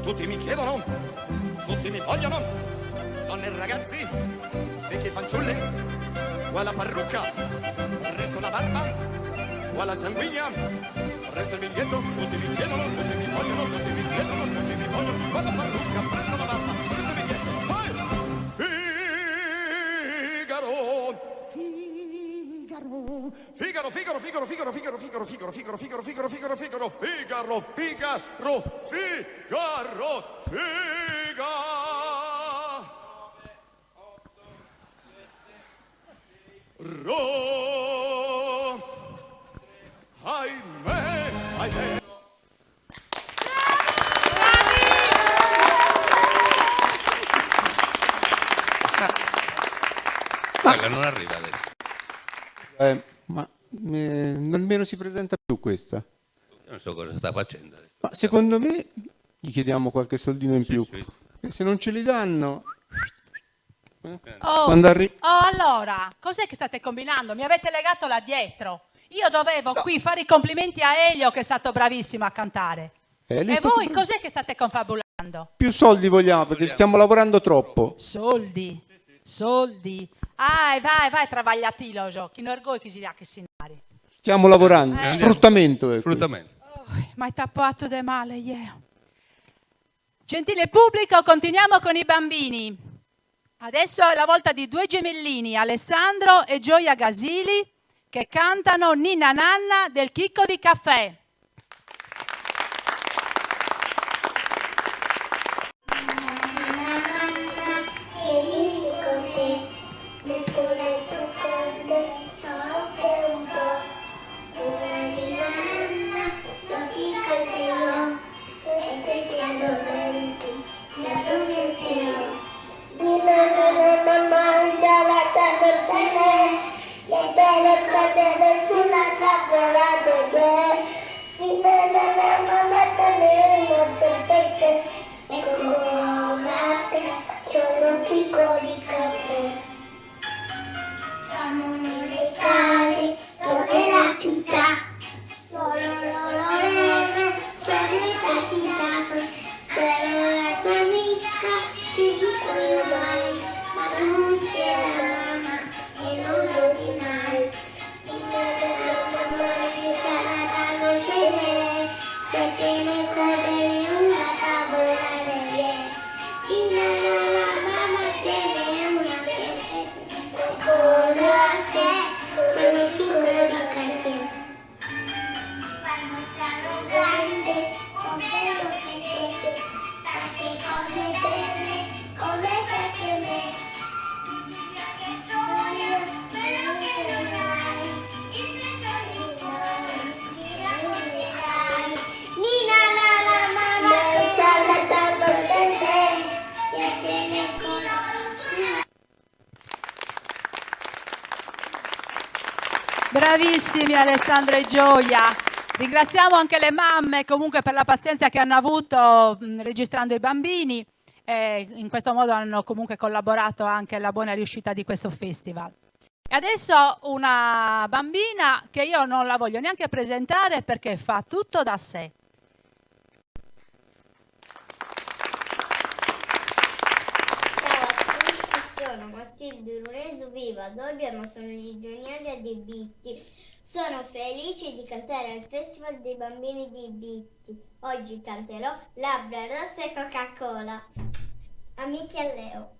[SPEAKER 12] Tutti mi chiedono, tutti mi vogliono, donne e ragazzi, vecchie fanciulle, qua la parrucca, resto la barba, qua la sanguigna, resto il biglietto, tutti mi chiedono, tutti mi vogliono, tutti mi chiedono, tutti mi vogliono, qua la parrucca, presto la barba, presto il biglietto. Figaro, Figaro, Figaro, Figaro, Figaro, Figaro, Figaro, Figaro, Figaro, Figaro, Figaro, Figaro, Figaro, Figaro, Figaro, Figaro, Figaro. Ahimè, ahimè.
[SPEAKER 4] Quella non arriva adesso.
[SPEAKER 9] Ma nemmeno si presenta più questa.
[SPEAKER 4] Non so cosa sta facendo adesso.
[SPEAKER 9] Ma secondo me gli chiediamo qualche soldino in più.
[SPEAKER 4] Sì.
[SPEAKER 9] E se non ce li danno...
[SPEAKER 3] Oh,
[SPEAKER 9] Quando
[SPEAKER 3] allora, cos'è che state combinando? Mi avete legato là dietro. Io dovevo qui fare i complimenti a Elio che è stato bravissimo a cantare. E voi cos'è che state confabulando?
[SPEAKER 9] Più soldi vogliamo perché stiamo lavorando troppo.
[SPEAKER 3] Soldi. Vai, travagliatilo, giochi. Non orgoglio che si ha che sinari.
[SPEAKER 9] Stiamo lavorando. Sfruttamento.
[SPEAKER 4] Sfruttamento.
[SPEAKER 3] Ma hai tappato de male, yeah. Gentile pubblico, continuiamo con i bambini. Adesso è la volta di due gemellini, Alessandro e Gioia Gasili, che cantano Ninna Nanna del Chicco di Caffè.
[SPEAKER 10] me capitato, sarò la tua amica, ti dico io vai, ma tu non sei la mamma e non lo di mai. Il mio amore sarà da non tenere, se te ne correre una tavola reghe. La mamma te ne una che con te, sono piccoli casi. Quando sarò grande, come lo sentite, tante cose belle, come per me. Che storia, però che non hai, il mio Nina, la mamma, che c'ha la tavola per te, e te ne conosco.
[SPEAKER 3] Bravissimi Alessandro e Gioia. Ringraziamo anche le mamme comunque per la pazienza che hanno avuto registrando i bambini e in questo modo hanno comunque collaborato anche alla buona riuscita di questo festival. E adesso una bambina che io non la voglio neanche presentare perché fa tutto da sé.
[SPEAKER 10] Ciao a tutti, sono Matilde Ruresu Viva, ad Olbia, sono gli giornali adibiti. Sono felice di cantare al Festival dei Bambini di Bitti. Oggi canterò Labbra Rossa e Coca-Cola. Amici a Leo.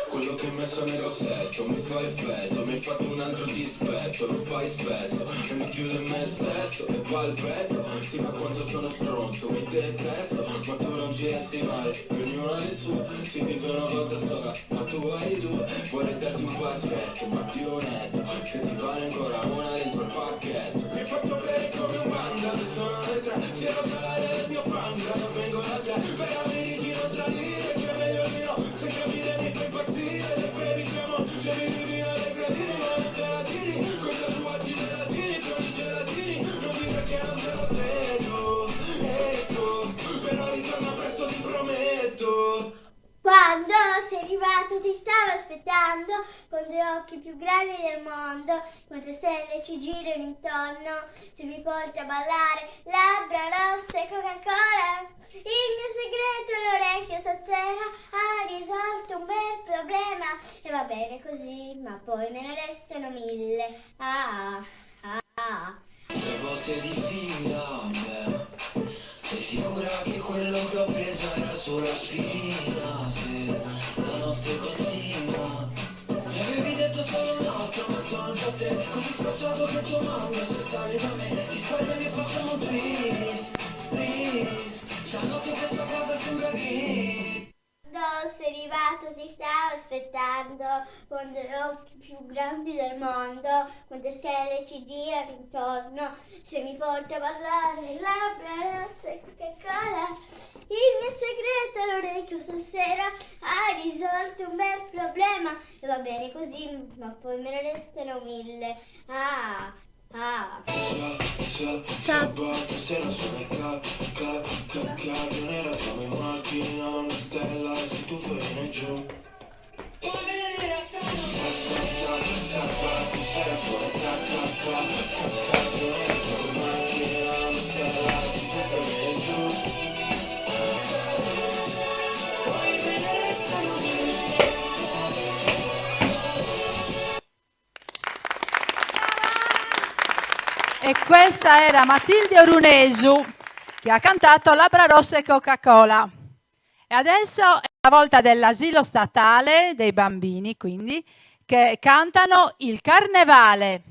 [SPEAKER 5] Quello che hai messo nel rossetto mi fa effetto, mi hai fatto un altro dispetto, lo fai spesso e mi chiudo in me stesso e palpetto. Sì, ma quanto sono stronzo, mi detesto, ma tu non ci resti mai, che ognuno ha le sue, si vive una volta sola, ma tu hai due. Vorrei darti un pacchetto, ma più netto, se ti vale ancora una dentro il pacchetto. Mi hai fatto bere come un manga, sono le tre, si era calare del mio pancreas, vengo da te, per amici non salire, che è meglio di no, se capire mi fai impazzire, se bevi siamo, se mi vivi alle gradini, ma non te la tiri, cosa tu oggi gelatini, con i gelatini, non mi perché non te lo vedo, esco, però ritorno presto ti prometto.
[SPEAKER 10] Quando sei arrivato ti stavo aspettando, con due occhi più grandi del mondo, quante stelle ci girano intorno, se mi porti a ballare, labbra rosse e Coca-Cola. Il mio segreto all'orecchio stasera ha risolto un bel problema, e va bene così, ma poi me ne restano 1000.
[SPEAKER 7] Tre volte di fila, beh. Sei sicura che quello che ho preso era solo aspirina? Se la notte continua. Mi avevi detto solo un altro, ma sono già te. Così sfacciato che tua mamma se sale da me. Ti spaglia e facciamo un tris. Stanotte questa casa sembra gris.
[SPEAKER 10] Quando sei arrivato ti stavo aspettando, con due occhi più grandi del mondo, quante stelle ci girano intorno, se mi porti a ballare, labbra rosse e Coca-Cola. Il mio segreto all'orecchio stasera ha risolto un bel problema, e va bene così, ma poi me ne restano 1000.
[SPEAKER 7] Sabato sera suona il camionera, siamo in macchina, una stella e se tu fai giù. Sabato sera suona il camionera, siamo in macchina, una stella e se tu fai giù. Poi me ne restano 1000.
[SPEAKER 3] E questa era Matilde Orunesu che ha cantato Labbra Rosse e Coca-Cola. E adesso è la volta dell'asilo statale dei bambini, quindi, che cantano il Carnevale.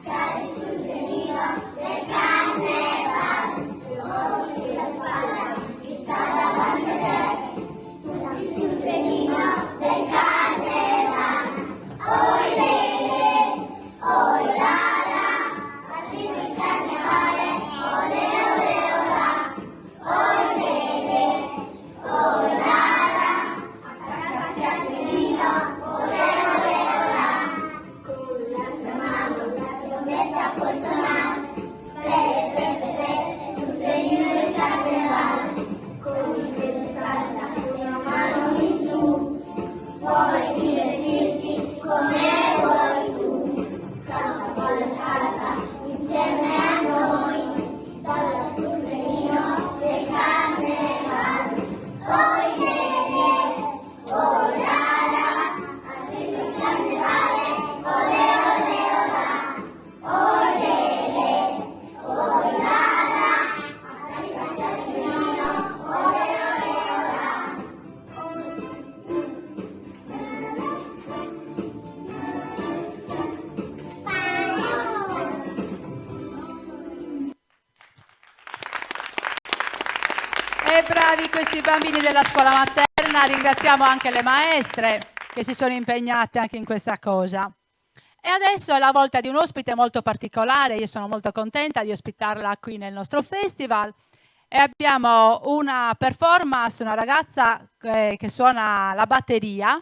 [SPEAKER 10] Sa
[SPEAKER 3] Che bravi questi bambini della scuola materna, ringraziamo anche le maestre che si sono impegnate anche in questa cosa. E adesso è la volta di un ospite molto particolare, io sono molto contenta di ospitarla qui nel nostro festival e abbiamo una performance, una ragazza che suona la batteria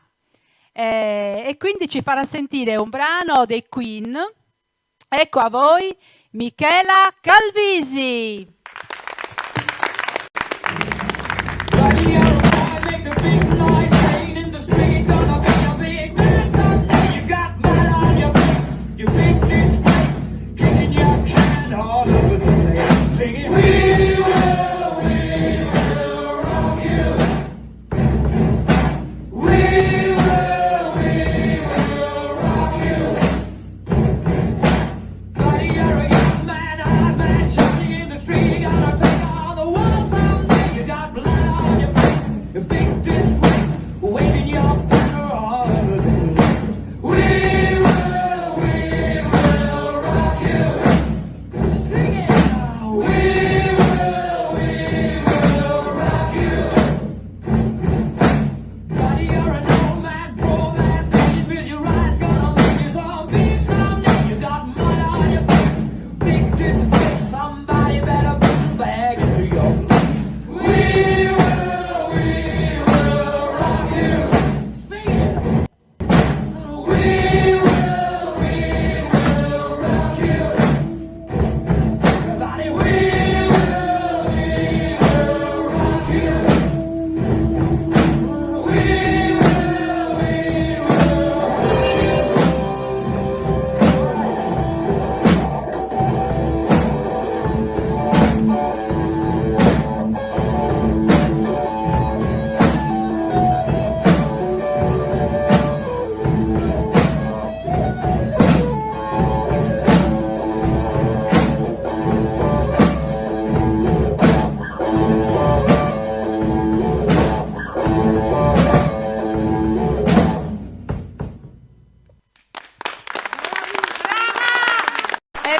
[SPEAKER 3] e quindi ci farà sentire un brano dei Queen. Ecco a voi Michela Calvisi.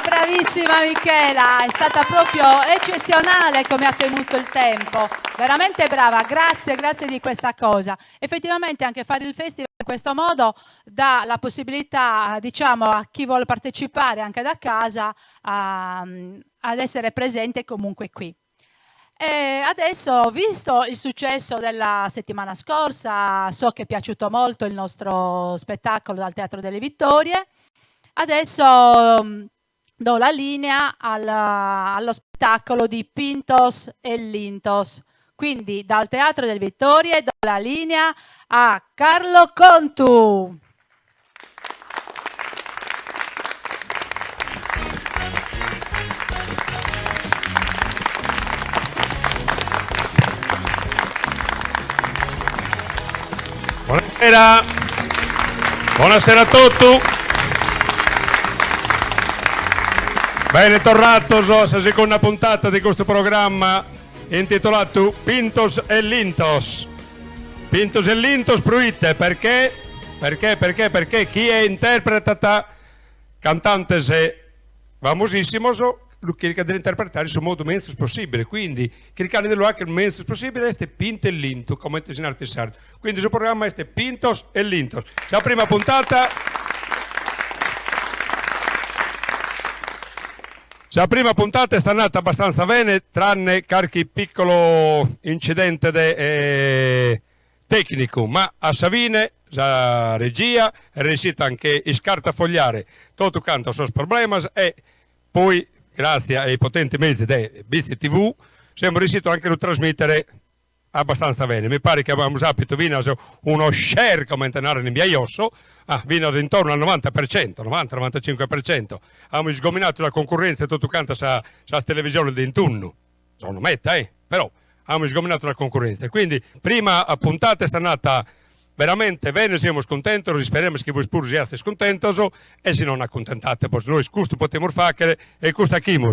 [SPEAKER 3] Bravissima Michela, è stata proprio eccezionale come ha tenuto il tempo, veramente brava, grazie di questa cosa. Effettivamente anche fare il festival in questo modo dà la possibilità, diciamo, a chi vuole partecipare anche da casa ad essere presente comunque qui. E adesso, visto il successo della settimana scorsa, so che è piaciuto molto il nostro spettacolo dal Teatro delle Vittorie, adesso do la linea allo spettacolo di Pintos e Lintos. Quindi dal Teatro delle Vittorie do la linea a Carlo Contu.
[SPEAKER 2] Buonasera, buonasera a tutti. Bene, tornato alla seconda puntata di questo programma intitolato Pintos e Lintos. Pintos e Lintos pruite perché chi è interpretata cantante famosissimo lo cerca di interpretare in modo meno possibile, quindi cercare di lo che il meno possibile è Pinto e Linto, come in arte sardo. Quindi il programma è Pintos e Lintos. La prima puntata La prima puntata è stata abbastanza bene, tranne qualche piccolo incidente tecnico, ma a Savine, la regia, è riuscita anche a scartafogliare tutto quanto i suoi problemi e poi, grazie ai potenti mezzi di BCTV, siamo riusciti anche a trasmettere abbastanza bene. Mi pare che abbiamo sapito uno share come tenere in Biaiosso, vino intorno al 90%, 90-95%. Abbiamo sgominato la concorrenza e tutto quanto sa televisione di intorno. Sono metta, però abbiamo sgominato la concorrenza. Quindi, prima puntata è stata veramente bene, siamo contenti, speriamo che voi pure siate scontenti e se non accontentate, poi noi questo potremo fare e questo acchimo.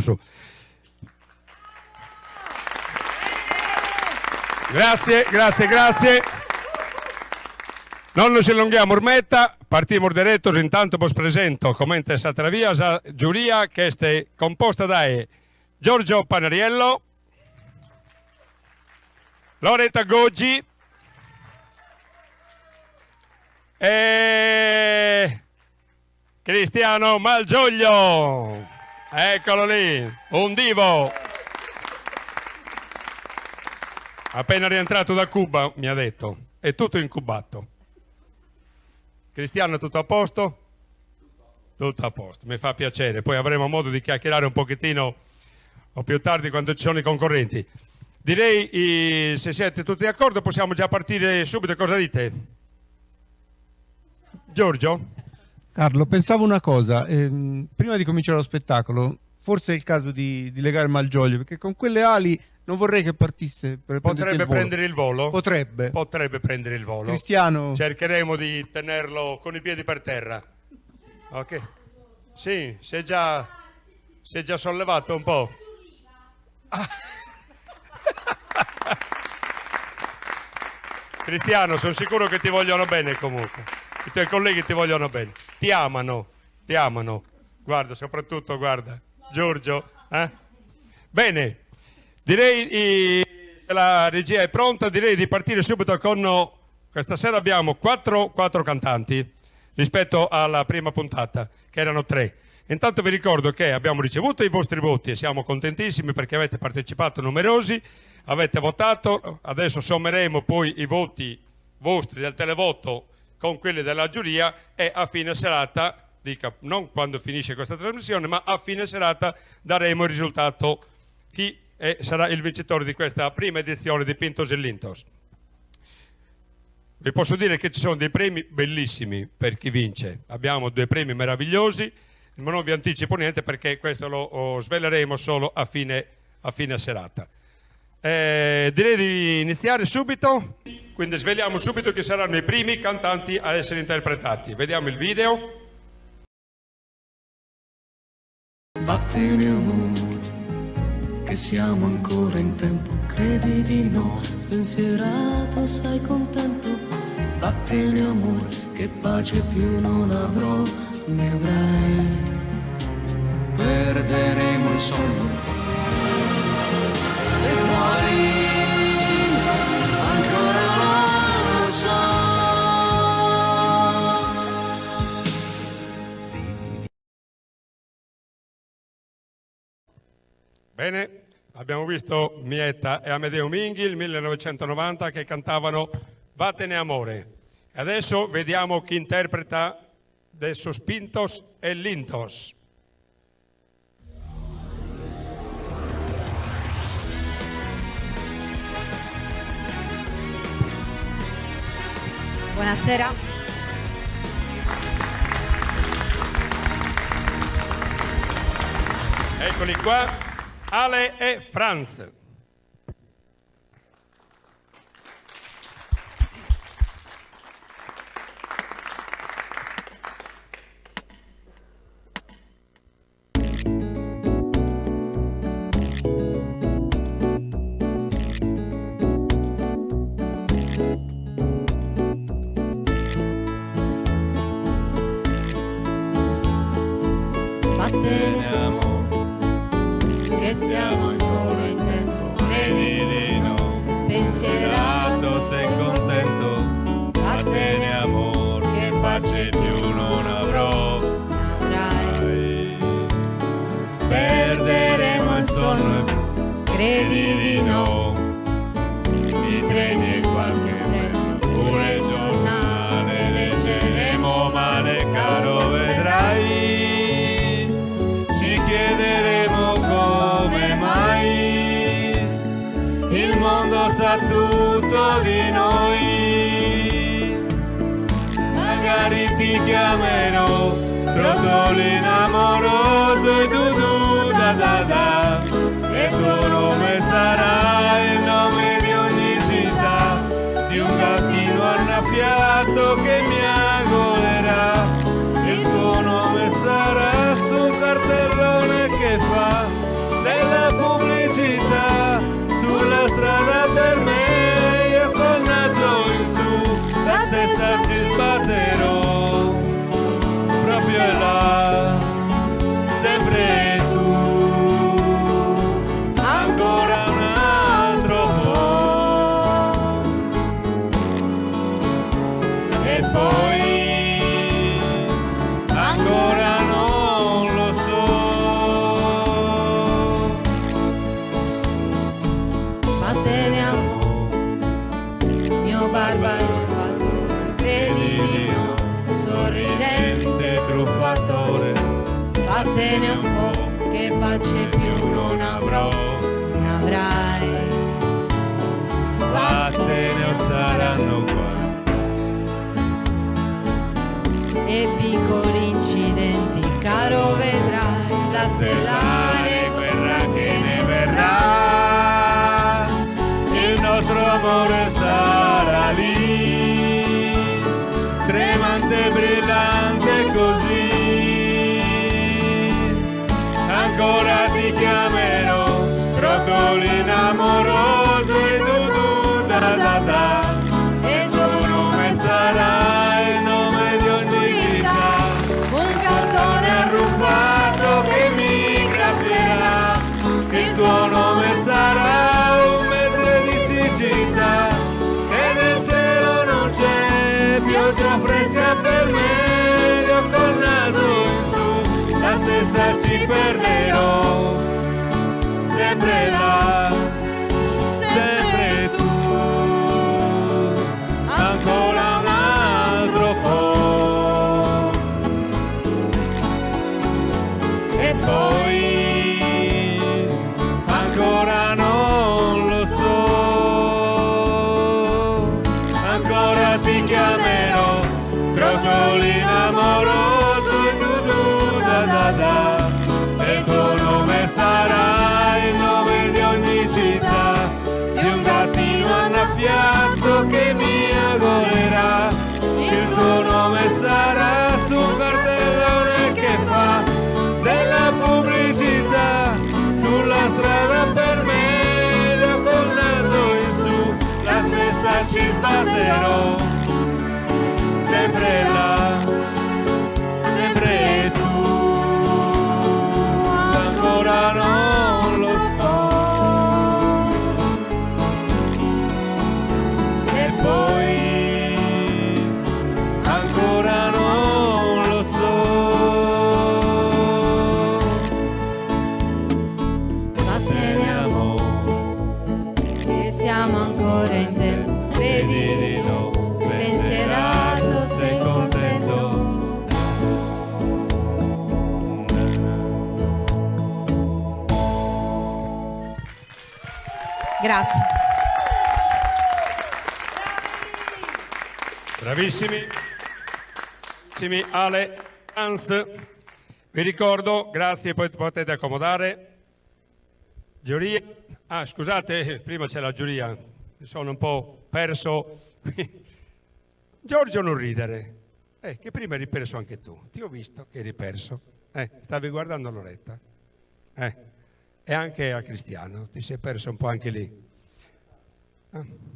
[SPEAKER 2] Grazie. Non ci allunghiamo ormetta, partiamo diretto, intanto vi presento come è stata la via, la giuria che è composta da Giorgio Panariello, Loretta Goggi e Cristiano Malgioglio. Eccolo lì, un divo. Appena rientrato da Cuba mi ha detto, è tutto incubato. Cristiano, tutto a posto? Tutto a posto, mi fa piacere. Poi avremo modo di chiacchierare un pochettino o più tardi quando ci sono i concorrenti. Direi, se siete tutti d'accordo, possiamo già partire subito. Cosa dite? Giorgio?
[SPEAKER 9] Carlo, pensavo una cosa. Prima di cominciare lo spettacolo, forse è il caso di legare Malgioglio, perché con quelle ali non vorrei che partisse per
[SPEAKER 2] Potrebbe prendere il volo?
[SPEAKER 9] Potrebbe
[SPEAKER 2] prendere il volo.
[SPEAKER 9] Cristiano?
[SPEAKER 2] Cercheremo di tenerlo con i piedi per terra. Ok? Sì, si è già sollevato un po'. Cristiano, sono sicuro che ti vogliono bene comunque. I tuoi colleghi ti vogliono bene. Ti amano. Guarda, soprattutto, guarda, Giorgio. Bene. Direi che la regia è pronta, direi di partire subito con... Questa sera abbiamo quattro cantanti rispetto alla prima puntata, che erano 3. Intanto vi ricordo che abbiamo ricevuto i vostri voti e siamo contentissimi perché avete partecipato numerosi, avete votato, adesso sommeremo poi i voti vostri del televoto con quelli della giuria e a fine serata, non quando finisce questa trasmissione, ma a fine serata daremo il risultato chi sarà il vincitore di questa prima edizione di Pintos e Lintos. Vi posso dire che ci sono dei premi bellissimi per chi vince. Abbiamo 2 premi meravigliosi, ma non vi anticipo niente perché questo lo sveleremo solo a fine serata. Direi di iniziare subito, quindi sveliamo subito che saranno i primi cantanti a essere interpretati. Vediamo il video.
[SPEAKER 13] Vattene amore, che siamo ancora in tempo, credi di no, spensierato, sei contento. Vattene amore, che pace più non avrò, ne avrai. Perderemo il sonno e poi ancora non lo so.
[SPEAKER 2] Bene, abbiamo visto Mietta e Amedeo Minghi, il 1990, che cantavano Vattene amore. E adesso vediamo chi interpreta adesso Pintos e Lintos.
[SPEAKER 14] Buonasera.
[SPEAKER 2] Eccoli qua, Ale e Franz.
[SPEAKER 13] Che siamo ancora in tempo, credi di no, spensierato, sei contento. Vattene amor, che pace più non avrò, avrai. Perderemo il sonno, credi di no, i treni e qualche treno, pure il giornale leggeremo, male caro vedrai. Ci chiederemo come mai il mondo sa tutto di noi. Magari ti chiamerò Trottolino amoroso e tu da da da, e il tuo nome sarà il nome di ogni città, di un gattino annaffiato che mi agolerà. Il tuo nome sarà su un cartellone che fa della pubblicità sulla strada per me. Io col naso in su, la testa ci sbatterò, proprio là, sempre tu, ancora un altro po'.
[SPEAKER 14] barba credi di no, sorridente truffatore, vattene un po', che pace più non avrò, ne avrai, vattene o saranno qua. E piccoli incidenti, caro, vedrai la stellare guerra che ne verrà. Il nostro amore sarà lì, tremante, brillante così. Ancora ti chiamerò, rotolino amoroso e tu da da da. E il tuo nome sarà il nome di ogni città, un cartone arruffato che mi graffierà. Il tuo nome sarà un mese di siccità, e nel cielo non c'è pioggia fresca per me. Io col naso in su, la testa ci perderò, sempre là, sempre tu, ancora un altro po'. E poi ancora non lo so, ancora ti chiamerò, trotolino amoroso e tu da da da. E il tuo nome sarà il nome di ogni città, di un gattino annaffiato che mi agolerà. Il tuo nome sarà su un cartellone che fa della pubblicità, sulla strada per me. Io col naso in su, la testa ci sbatterò, sempre là, sempre tu, ancora non lo so. E poi ancora non lo so. Vattene amore, che siamo ancora in tempo, credi di no, spensierato sei contento.
[SPEAKER 3] Grazie.
[SPEAKER 2] Bravissimi. Bravissimi Ale, Hans. Vi ricordo, grazie, poi potete accomodare. Giuria. Ah, scusate, prima c'è la giuria. Mi sono un po' perso. Giorgio, non ridere. Che prima eri perso anche tu. Ti ho visto che eri perso. Stavi guardando Loretta. E anche a Cristiano, ti sei perso un po' anche lì.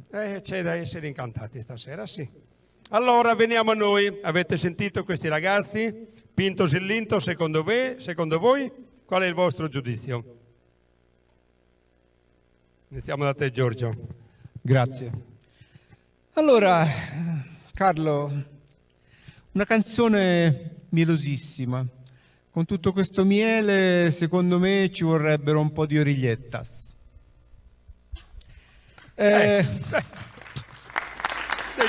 [SPEAKER 2] C'è da essere incantati stasera, sì. Allora, veniamo a noi. Avete sentito questi ragazzi? Pinto Sillinto, secondo voi? Qual è il vostro giudizio? Iniziamo da te, Giorgio.
[SPEAKER 9] Grazie. Allora, Carlo, una canzone mielosissima. Con tutto questo miele, secondo me, ci vorrebbero un po' di origliettas.
[SPEAKER 2] Sei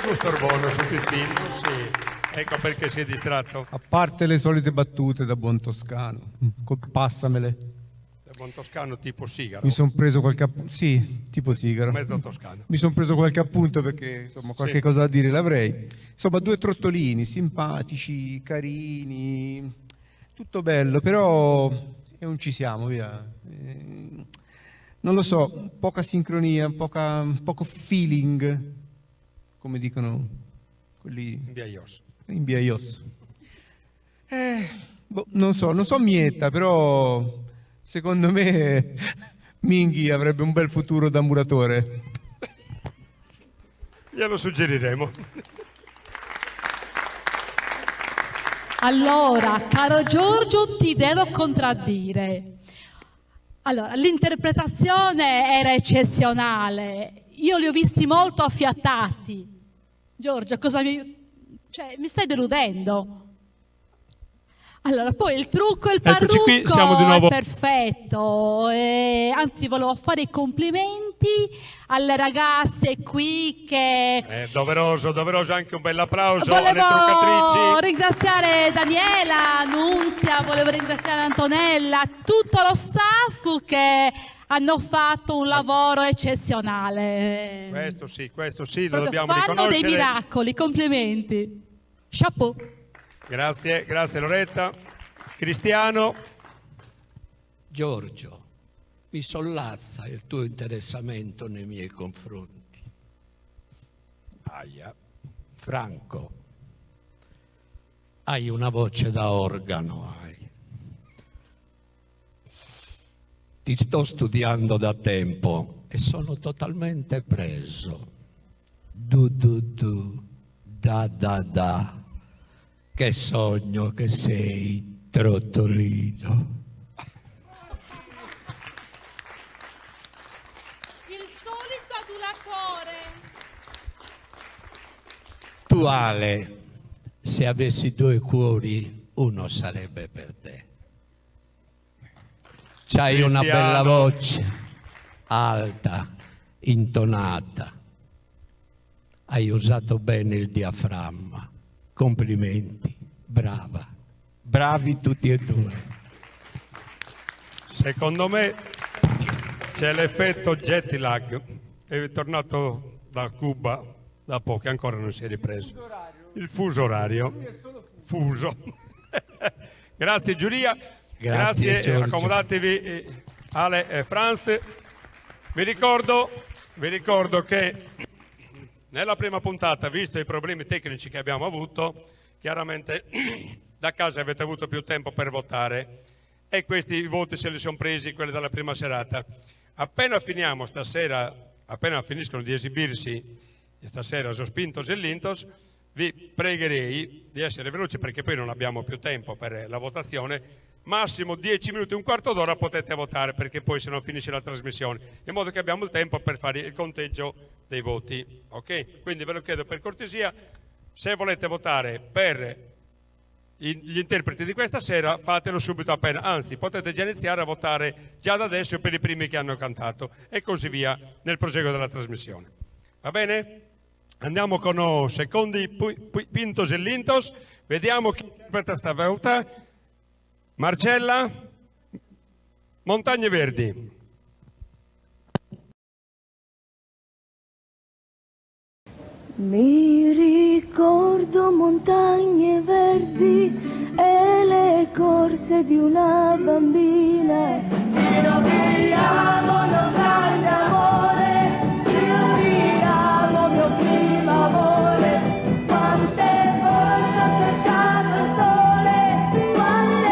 [SPEAKER 2] gusto buono su Cristino, sì. Ecco perché si è distratto.
[SPEAKER 9] A parte le solite battute da buon toscano, passamele.
[SPEAKER 2] Da buon toscano tipo sigaro.
[SPEAKER 9] Mi sono preso qualche appunto, sì, tipo sigaro.
[SPEAKER 2] Mezzo toscano.
[SPEAKER 9] Mi sono preso qualche appunto perché insomma qualche cosa da dire l'avrei. Insomma, due trottolini simpatici, carini, tutto bello, però non ci siamo, via. Non lo so, poca sincronia, poco feeling, come dicono quelli in via Ios. Non so Mietta, però secondo me Minghi avrebbe un bel futuro da muratore.
[SPEAKER 2] Glielo suggeriremo.
[SPEAKER 6] Allora, caro Giorgio, ti devo contraddire. Allora, l'interpretazione era eccezionale. Io li ho visti molto affiatati. Giorgio, mi stai deludendo? Allora, poi il trucco e il parrucco
[SPEAKER 2] qui, siamo di nuovo.
[SPEAKER 6] è perfetto. Anzi, volevo fare i complimenti
[SPEAKER 15] alle ragazze qui che...
[SPEAKER 2] È doveroso anche un bel applauso alle
[SPEAKER 15] Volevo
[SPEAKER 2] truccatrici.
[SPEAKER 15] ringraziare Daniela, Nunzia, volevo ringraziare Antonella, tutto lo staff che hanno fatto un lavoro eccezionale.
[SPEAKER 2] Questo sì, lo
[SPEAKER 15] Proprio
[SPEAKER 2] dobbiamo
[SPEAKER 15] fanno
[SPEAKER 2] riconoscere.
[SPEAKER 15] dei miracoli, complimenti. Chapeau.
[SPEAKER 2] Grazie Loretta. Cristiano.
[SPEAKER 16] Giorgio, mi sollazza il tuo interessamento nei miei confronti.
[SPEAKER 2] Aia.
[SPEAKER 16] Franco, hai una voce da organo, hai. Ti sto studiando da tempo e sono totalmente preso. Du, da. Che sogno che sei, trottolino.
[SPEAKER 15] Il solito adulatore.
[SPEAKER 16] Tu, Ale, se avessi due cuori, uno sarebbe per te. C'hai una bella voce, alta, intonata. Hai usato bene il diaframma. Complimenti, brava. Bravi tutti e due.
[SPEAKER 2] Secondo me c'è l'effetto jet lag. È tornato da Cuba da poco, ancora non si è ripreso. Il fuso orario. Fuso. Grazie Giulia. Grazie,
[SPEAKER 16] Giorgio.
[SPEAKER 2] accomodatevi Ale e Franz. Vi ricordo che nella prima puntata, visto i problemi tecnici che abbiamo avuto, chiaramente da casa avete avuto più tempo per votare e questi voti se li sono presi, quelli della prima serata. Appena finiamo stasera, appena finiscono di esibirsi stasera Sospintos e Lintos, vi pregherei di essere veloci perché poi non abbiamo più tempo per la votazione. Massimo 10 minuti, un quarto d'ora potete votare perché poi se no finisce la trasmissione, in modo che abbiamo il tempo per fare il conteggio dei voti, ok? Quindi ve lo chiedo per cortesia, se volete votare per gli interpreti di questa sera fatelo subito appena, anzi potete già iniziare a votare già da adesso per i primi che hanno cantato e così via nel proseguo della trasmissione. Va bene? Andiamo con secondi Pintos e Lintos, vediamo chi interpreta stavolta. Marcella, Montagne Verdi.
[SPEAKER 17] Mi ricordo montagne verdi e le corse di una bambina. Ero che amo grande amore, io ti amo mio primo amore. Quante volte ho cercato il sole, quante...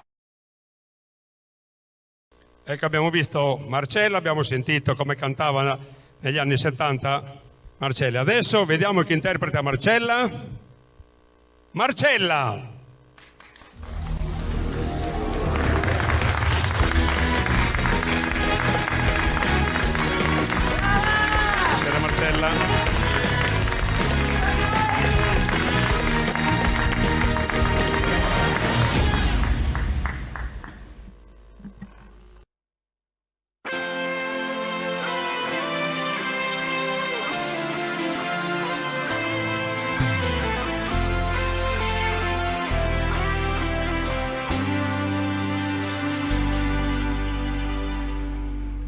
[SPEAKER 2] Ecco, abbiamo visto Marcella, abbiamo sentito come cantava negli anni 70 Marcella. Adesso vediamo chi interpreta Marcella. Marcella! Buonasera Marcella.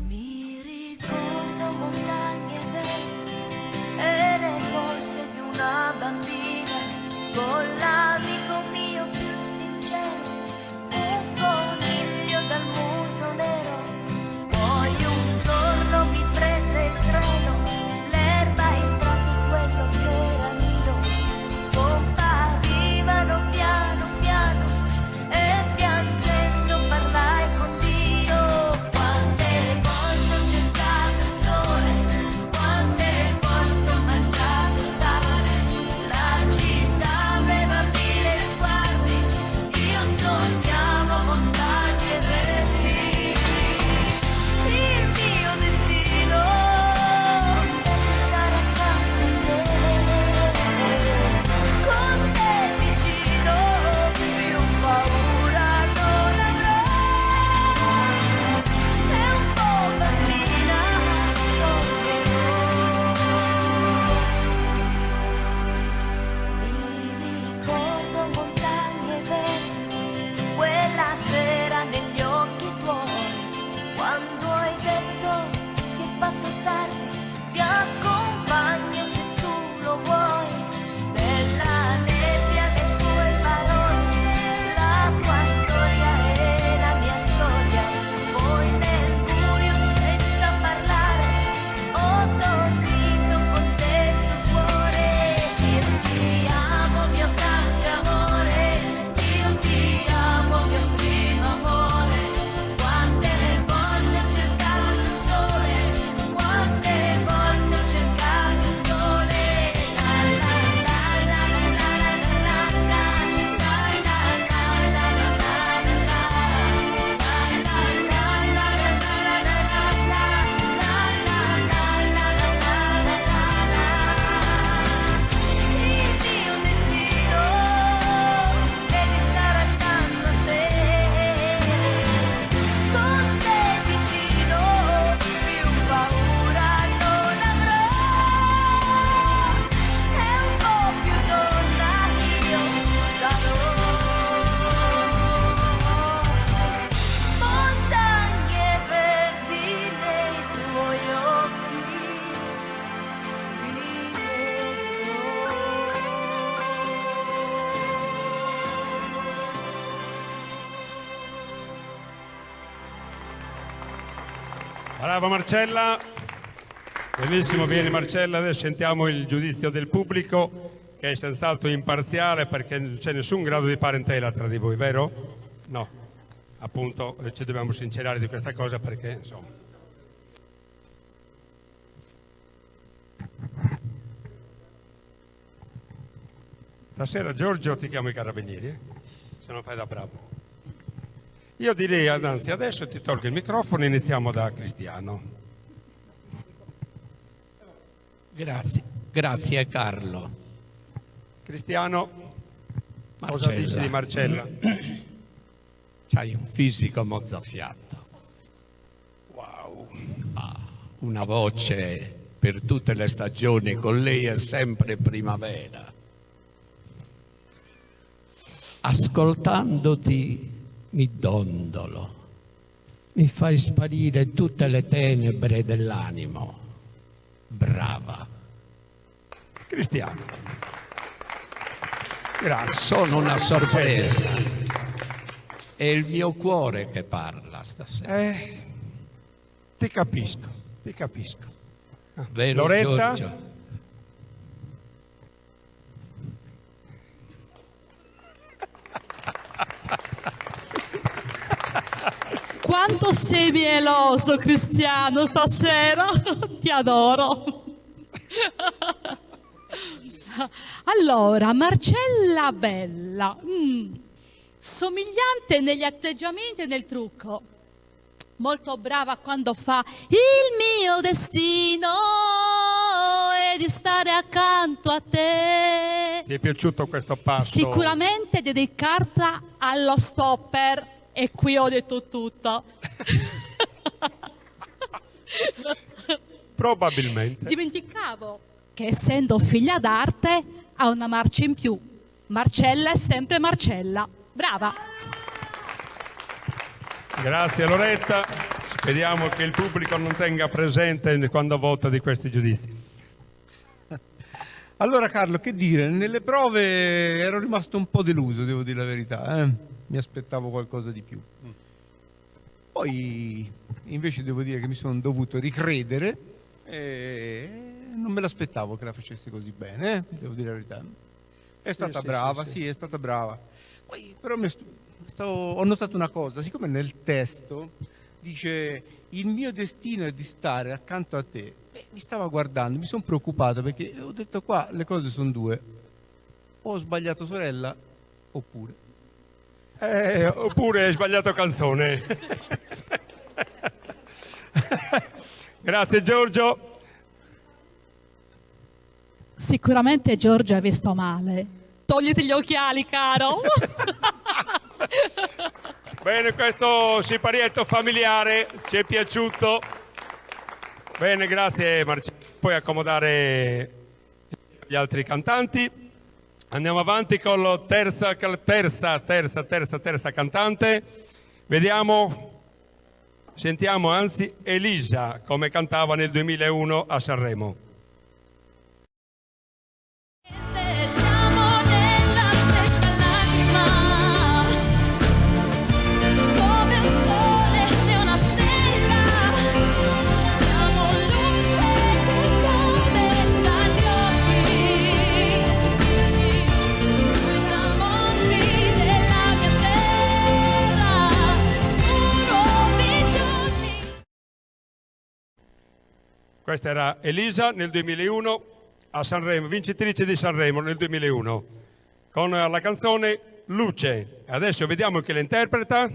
[SPEAKER 17] Mi ricordo montagne verdi
[SPEAKER 2] Brava Marcella. Benissimo, vieni Marcella. Adesso sentiamo il giudizio del pubblico, che è senz'altro imparziale perché non c'è nessun grado di parentela tra di voi, vero? No, appunto ci dobbiamo sincerare di questa cosa perché insomma. Stasera Giorgio ti chiamo i carabinieri, se non fai da bravo. Io direi, anzi adesso ti tolgo il microfono e iniziamo da Cristiano.
[SPEAKER 16] Grazie Carlo.
[SPEAKER 2] Cristiano, cosa dici di Marcella?
[SPEAKER 16] C'hai un fisico mozzafiato.
[SPEAKER 2] Wow.
[SPEAKER 16] Una voce per tutte le stagioni, con lei è sempre primavera. Ascoltandoti mi dondolo, mi fai sparire tutte le tenebre dell'animo. Brava.
[SPEAKER 2] Cristiano. Grazie.
[SPEAKER 16] Sono una sorpresa. È il mio cuore che parla stasera.
[SPEAKER 2] Ti capisco.
[SPEAKER 16] Vero,
[SPEAKER 2] Loretta?
[SPEAKER 16] Giorgio?
[SPEAKER 15] Quanto sei mieloso, Cristiano, stasera. Ti adoro. Allora, Marcella Bella, somigliante negli atteggiamenti e nel trucco, molto brava quando fa il mio destino è di stare accanto a te.
[SPEAKER 2] Ti è piaciuto questo passo?
[SPEAKER 15] Sicuramente dedicarla allo stopper, e qui ho detto tutto.
[SPEAKER 2] Probabilmente.
[SPEAKER 15] Dimenticavo che essendo figlia d'arte ha una marcia in più. Marcella è sempre Marcella. Brava.
[SPEAKER 2] Grazie Loretta. Speriamo che il pubblico non tenga presente quando vota di questi giudizi.
[SPEAKER 9] Allora Carlo, che dire, nelle prove ero rimasto un po' deluso, devo dire la verità, mi aspettavo qualcosa di più. Poi invece devo dire che mi sono dovuto ricredere e non me l'aspettavo che la facesse così bene, devo dire la verità. È stata brava, sì, è stata brava. Poi però ho notato una cosa, siccome nel testo dice il mio destino è di stare accanto a te, mi stava guardando, mi sono preoccupato perché ho detto qua le cose sono due, o ho sbagliato sorella oppure
[SPEAKER 2] hai sbagliato canzone. Grazie Giorgio.
[SPEAKER 15] Sicuramente Giorgio ha visto male. Togliti gli occhiali, caro.
[SPEAKER 2] Bene, questo siparietto familiare ci è piaciuto. Bene, grazie Marcello. Puoi accomodare gli altri cantanti. Andiamo avanti con la terza cantante. Sentiamo anzi Elisa come cantava nel 2001 a Sanremo. Questa era Elisa nel 2001 a Sanremo, vincitrice di Sanremo nel 2001, con la canzone Luce. Adesso vediamo chi la interpreta.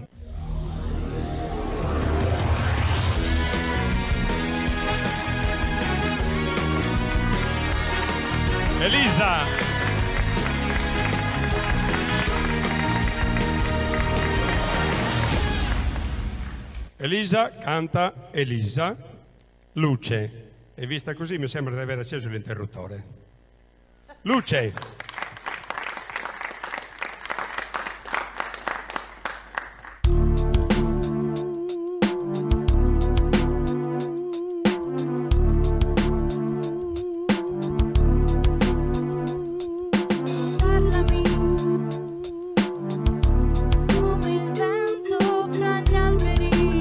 [SPEAKER 2] Elisa. Elisa canta Elisa, Luce. E vista così mi sembra di aver acceso l'interruttore. Luce.
[SPEAKER 17] Parlami come il vento fra gli alberi.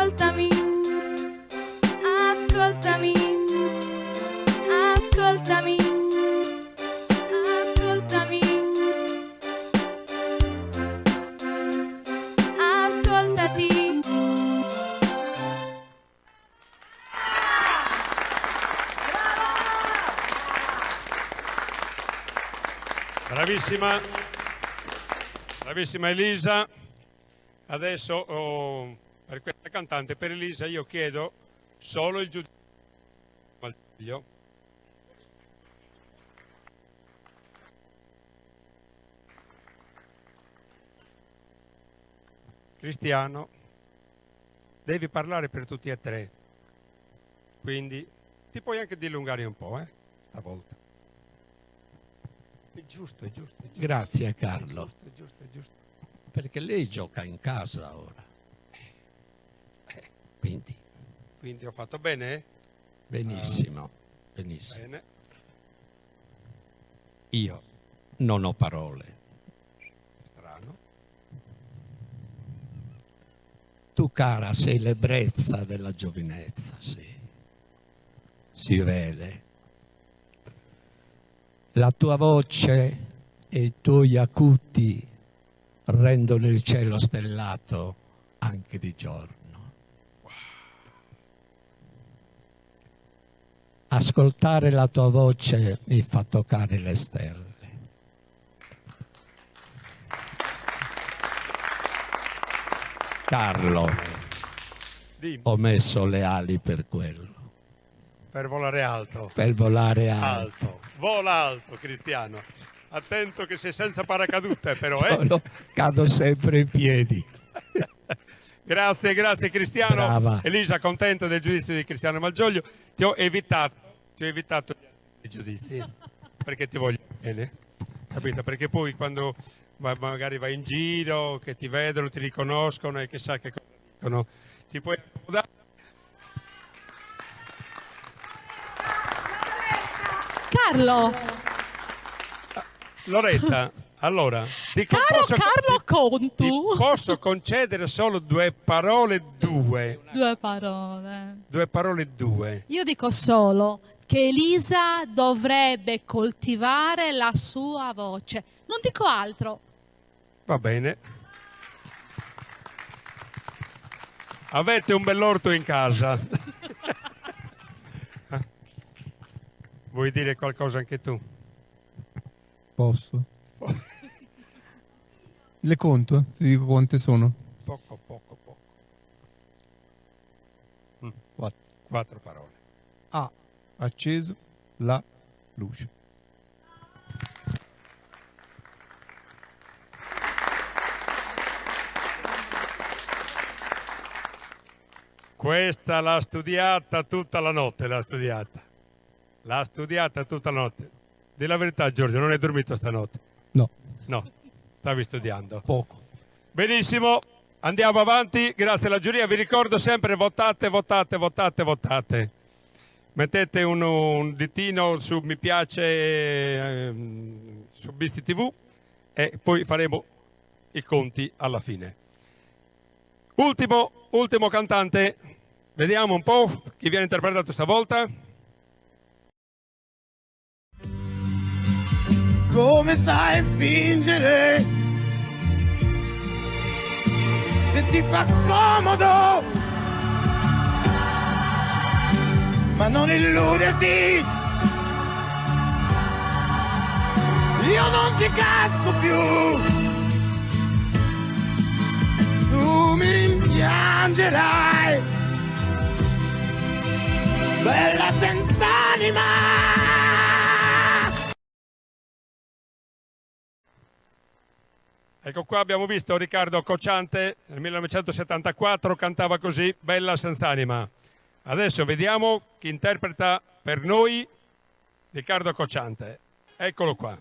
[SPEAKER 17] ascoltami, ascoltami, ascoltami, ascoltami, ascoltati.
[SPEAKER 2] Bravissima, bravissima Elisa. Adesso per questa cantante, per Elisa, io chiedo solo il giudizio. Cristiano, devi parlare per tutti e tre, quindi ti puoi anche dilungare un po', stavolta. È giusto, è giusto. È giusto.
[SPEAKER 16] Grazie Carlo,
[SPEAKER 2] È giusto, è giusto.
[SPEAKER 16] perché lei gioca in casa ora.
[SPEAKER 2] Quindi ho fatto bene?
[SPEAKER 16] Benissimo, benissimo.
[SPEAKER 2] Bene.
[SPEAKER 16] Io non ho parole.
[SPEAKER 2] Strano.
[SPEAKER 16] Tu, cara, sei l'ebbrezza della giovinezza, sì. Si vede. La tua voce e i tuoi acuti rendono il cielo stellato anche di giorno. Ascoltare la tua voce mi fa toccare le stelle. Carlo,
[SPEAKER 2] Dimmi.
[SPEAKER 16] ho messo le ali per quello,
[SPEAKER 2] Per volare alto.
[SPEAKER 16] per volare alto.
[SPEAKER 2] Vola alto, Cristiano. Attento che sei senza paracadute, però, eh?
[SPEAKER 16] No, cado sempre in piedi.
[SPEAKER 2] Grazie, grazie Cristiano.
[SPEAKER 16] Brava.
[SPEAKER 2] Elisa, contento del giudizio di Cristiano Malgioglio. Ti ho evitato i giudizi, perché ti voglio bene, capito? Perché poi quando magari vai in giro, che ti vedono, ti riconoscono e chissà che cosa dicono, ti puoi accomodare.
[SPEAKER 15] Carlo,
[SPEAKER 2] Loretta, allora,
[SPEAKER 15] Carlo Contu.
[SPEAKER 2] ti posso concedere solo due parole.
[SPEAKER 15] Due parole. Io dico solo che Elisa dovrebbe coltivare la sua voce. Non dico altro.
[SPEAKER 2] Va bene. Avete un bell'orto in casa. Vuoi dire qualcosa anche tu?
[SPEAKER 9] Posso? Le conto? Ti dico quante sono?
[SPEAKER 2] Poco.
[SPEAKER 9] Quattro.
[SPEAKER 2] 4 parole.
[SPEAKER 9] Ha acceso la luce.
[SPEAKER 2] Questa l'ha studiata tutta la notte, l'ha studiata tutta la notte. Di la verità, Giorgio, non hai dormito stanotte?
[SPEAKER 9] No.
[SPEAKER 2] No, stavi studiando.
[SPEAKER 9] Poco.
[SPEAKER 2] Benissimo, andiamo avanti, grazie alla giuria. Vi ricordo sempre, votate. Mettete un ditino su mi piace su Bisti TV e poi faremo i conti alla fine. Ultimo cantante, vediamo un po' chi viene interpretato stavolta.
[SPEAKER 14] Come sai fingere se ti fa comodo, ma non illuderti, io non ci casco più, tu mi rimpiangerai, bella senza anima.
[SPEAKER 2] Ecco qua abbiamo visto Riccardo Cocciante nel 1974, cantava così, Bella senz'anima. Adesso vediamo chi interpreta per noi Riccardo Cocciante. Eccolo qua.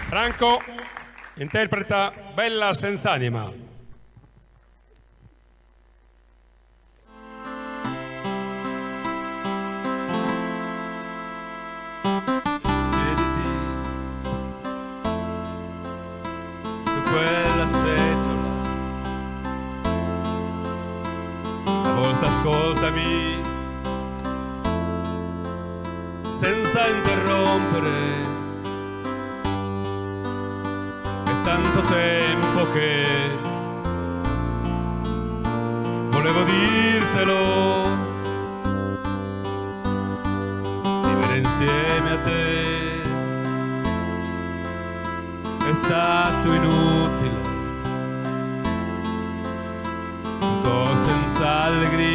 [SPEAKER 2] Franco interpreta Bella senz'anima.
[SPEAKER 14] Ascolta, ascoltami, senza interrompere. È tanto tempo che volevo dirtelo, vivere insieme a te è stato inutile, tutto senza allegria,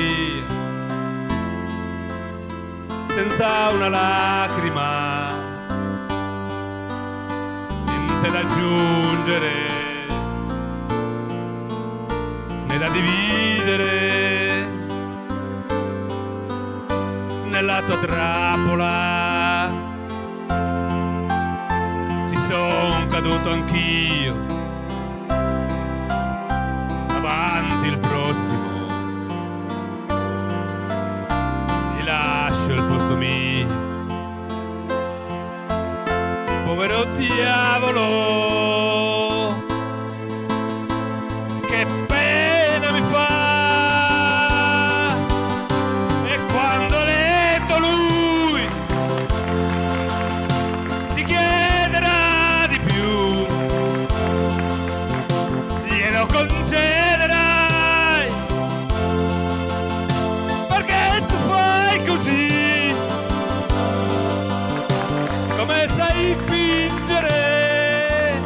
[SPEAKER 14] senza una lacrima, niente da aggiungere né da dividere. Nella tua trappola ci son caduto anch'io, avanti il prossimo, gli lascio il posto mio. Povero diavolo, che pena mi fa. E quando ho letto lui ti chiederà di più, glielo concederai, perché tu fai così, come sai fingere,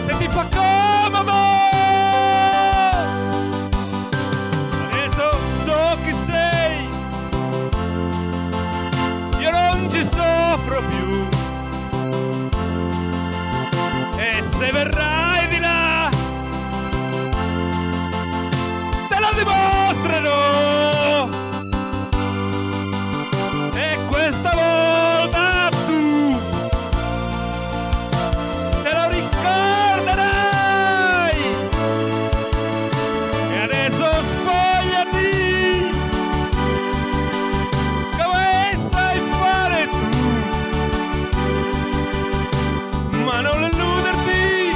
[SPEAKER 14] se ti fa comodo. Adesso so chi sei, io non ci soffro più, e se verrai di là te lo dimostrerò, e questa volta tu te lo ricorderai. E adesso spogliati come sai fare tu, ma non illuderti,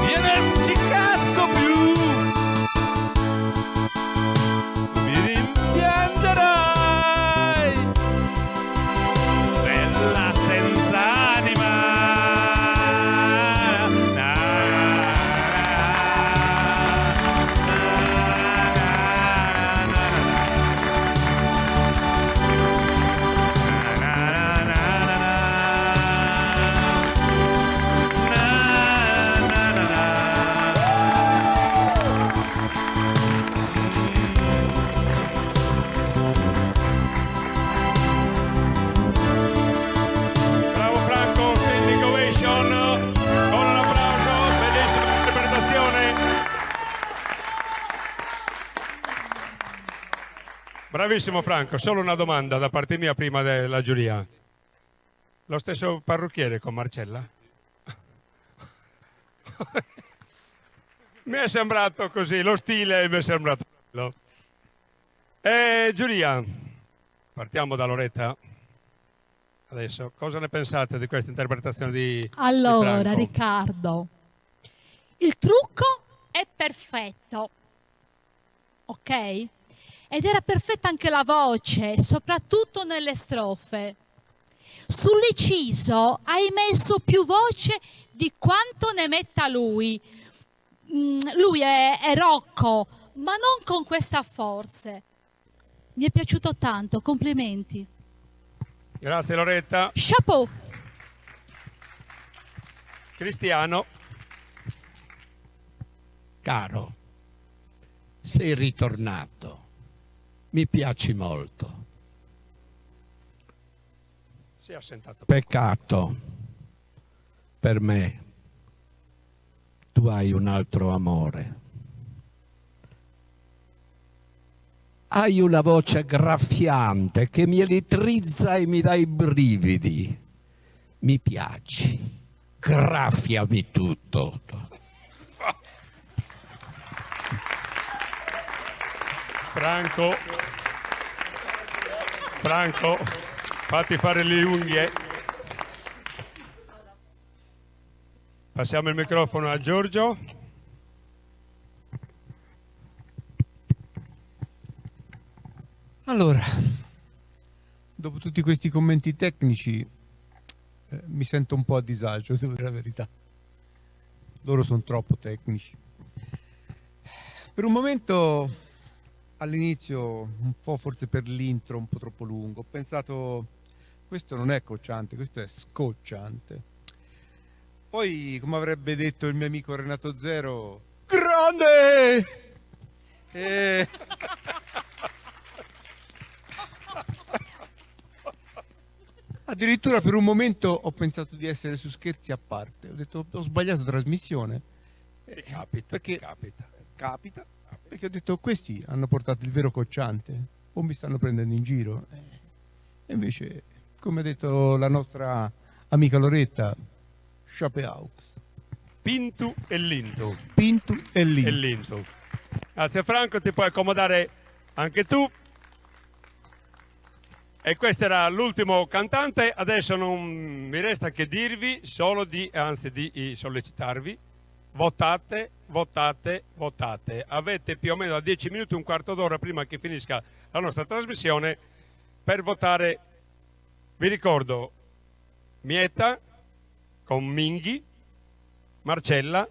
[SPEAKER 14] io non ci casco più, mi rimpiangerai, bella senza anima. Bravo Franco, standing ovation, con un applauso, bellissima interpretazione.
[SPEAKER 2] Bravissimo Franco, solo una domanda da parte mia prima della giuria. Lo stesso parrucchiere con Marcella? Mi è sembrato così, lo stile mi è sembrato bello. Giuria, partiamo da Loretta. Adesso, cosa ne pensate di questa interpretazione di
[SPEAKER 15] Allora,
[SPEAKER 2] Franco?
[SPEAKER 15] Riccardo, il trucco è perfetto, ok? Ed era perfetta anche la voce, soprattutto nelle strofe. Sull'inciso hai messo più voce di quanto ne metta lui. Lui è Rocco, ma non con questa forza. Mi è piaciuto tanto, complimenti.
[SPEAKER 2] Grazie Loretta.
[SPEAKER 15] Chapeau.
[SPEAKER 2] Cristiano.
[SPEAKER 16] Caro, sei ritornato, mi piaci molto.
[SPEAKER 2] Si è assentato.
[SPEAKER 16] Peccato per me, tu hai un altro amore. Hai una voce graffiante che mi elettrizza e mi dà i brividi. Mi piaci, graffiami tutto.
[SPEAKER 2] Franco, fatti fare le unghie. Passiamo il microfono a Giorgio.
[SPEAKER 9] Allora, dopo tutti questi commenti tecnici, mi sento un po' a disagio, devo dire la verità. Loro sono troppo tecnici. Per un momento, all'inizio, un po' forse per l'intro, un po' troppo lungo, ho pensato, questo non è cocciante, questo è scocciante. Poi, come avrebbe detto il mio amico Renato Zero, grande! Addirittura per un momento ho pensato di essere su Scherzi a parte. Ho detto, ho sbagliato trasmissione.
[SPEAKER 2] Capita.
[SPEAKER 9] Capita. Perché ho detto, questi hanno portato il vero cocciante. O mi stanno prendendo in giro. E invece, come ha detto la nostra amica Loretta, Chapeaux.
[SPEAKER 2] Pintu e Lintu.
[SPEAKER 9] Pintu e Lintu.
[SPEAKER 2] E Lintu. Grazie Franco, ti puoi accomodare anche tu. E questo era l'ultimo cantante. Adesso non mi resta che dirvi solo di sollecitarvi. Votate, votate, votate. Avete più o meno da 10 minuti, un quarto d'ora prima che finisca la nostra trasmissione per votare. Vi ricordo Mieta con Minghi, Marcella,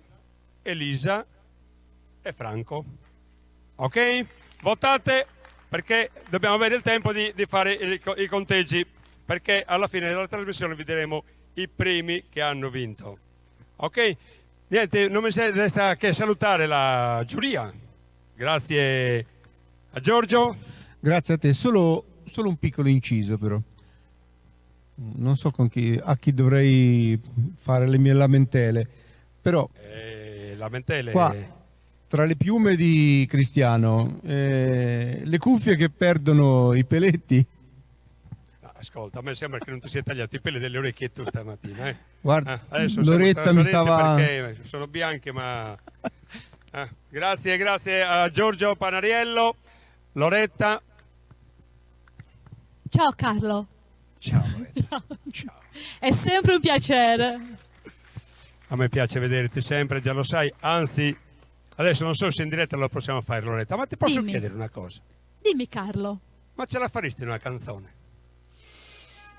[SPEAKER 2] Elisa e Franco. Ok? Votate perché dobbiamo avere il tempo di fare i conteggi, perché alla fine della trasmissione vi diremo i primi che hanno vinto. Ok? Niente, non mi resta che salutare la giuria. Grazie a Giorgio.
[SPEAKER 9] Grazie a te. Solo un piccolo inciso però. Non so a chi dovrei fare le mie lamentele, però
[SPEAKER 2] lamentele.
[SPEAKER 9] Qua, tra le piume di Cristiano, le cuffie che perdono i peletti.
[SPEAKER 2] Ascolta, a me sembra che non ti sia tagliato i peli delle orecchie tutta stamattina.
[SPEAKER 9] Guarda,
[SPEAKER 2] adesso
[SPEAKER 9] Loretta mi stava...
[SPEAKER 2] Perché sono bianche, ma... Grazie a Giorgio Panariello, Loretta.
[SPEAKER 15] Ciao Carlo.
[SPEAKER 2] Ciao Loretta. Ciao.
[SPEAKER 15] È sempre un piacere.
[SPEAKER 2] A me piace vederti sempre, già lo sai. Anzi, adesso non so se in diretta lo possiamo fare, Loretta, ma ti posso chiedere una cosa?
[SPEAKER 15] Dimmi Carlo.
[SPEAKER 2] Ma ce la faresti in una canzone?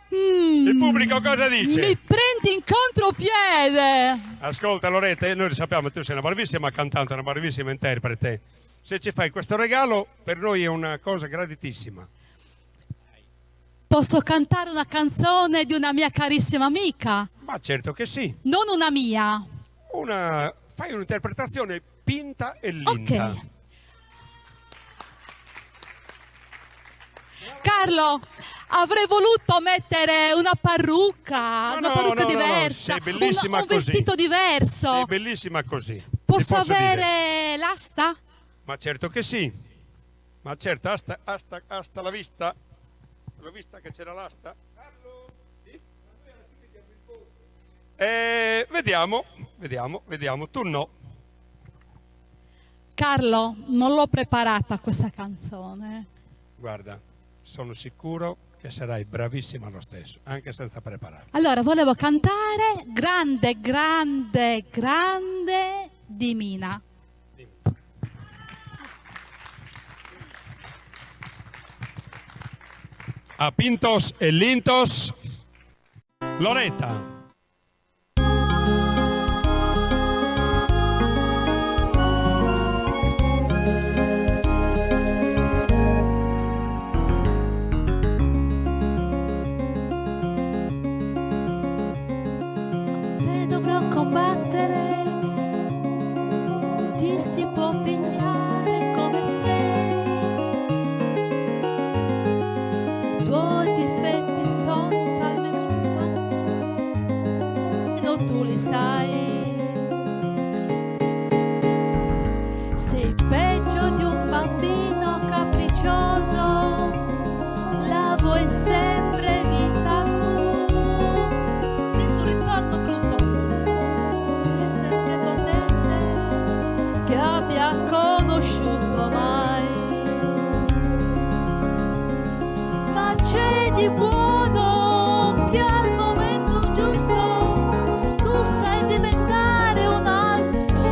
[SPEAKER 2] Il pubblico cosa dice?
[SPEAKER 15] Mi prendi in contropiede.
[SPEAKER 2] Ascolta Loretta, noi sappiamo che tu sei una bravissima cantante, una bravissima interprete. Se ci fai questo regalo, per noi è una cosa graditissima.
[SPEAKER 15] Posso cantare una canzone di una mia carissima amica?
[SPEAKER 2] Ma certo che sì.
[SPEAKER 15] Non una mia.
[SPEAKER 2] Fai un'interpretazione pinta e linta.
[SPEAKER 15] Ok. Carlo, avrei voluto mettere una parrucca, diversa,
[SPEAKER 2] sei bellissima
[SPEAKER 15] un vestito diverso.
[SPEAKER 2] Sei bellissima così.
[SPEAKER 15] Posso avere
[SPEAKER 2] dire.
[SPEAKER 15] l'asta?
[SPEAKER 2] Ma certo che sì. Ma certo, hasta la vista. L'ho vista che c'era l'asta. Carlo? Sì? Vediamo, tu no.
[SPEAKER 15] Carlo, non l'ho preparata questa canzone.
[SPEAKER 2] Guarda, sono sicuro che sarai bravissima lo stesso, anche senza prepararla.
[SPEAKER 15] Allora, volevo cantare Grande, grande, grande di Mina.
[SPEAKER 2] A Pintos e Lintos, Loretta.
[SPEAKER 17] Ti si può pigliare come sei, i tuoi difetti sono talmente non tu li sai, sei peggio di un bambino capriccioso, la vuoi sempre vita tu, sento un ritorno brutto, che abbia conosciuto mai, ma c'è di buono che al momento giusto tu sai diventare un altro,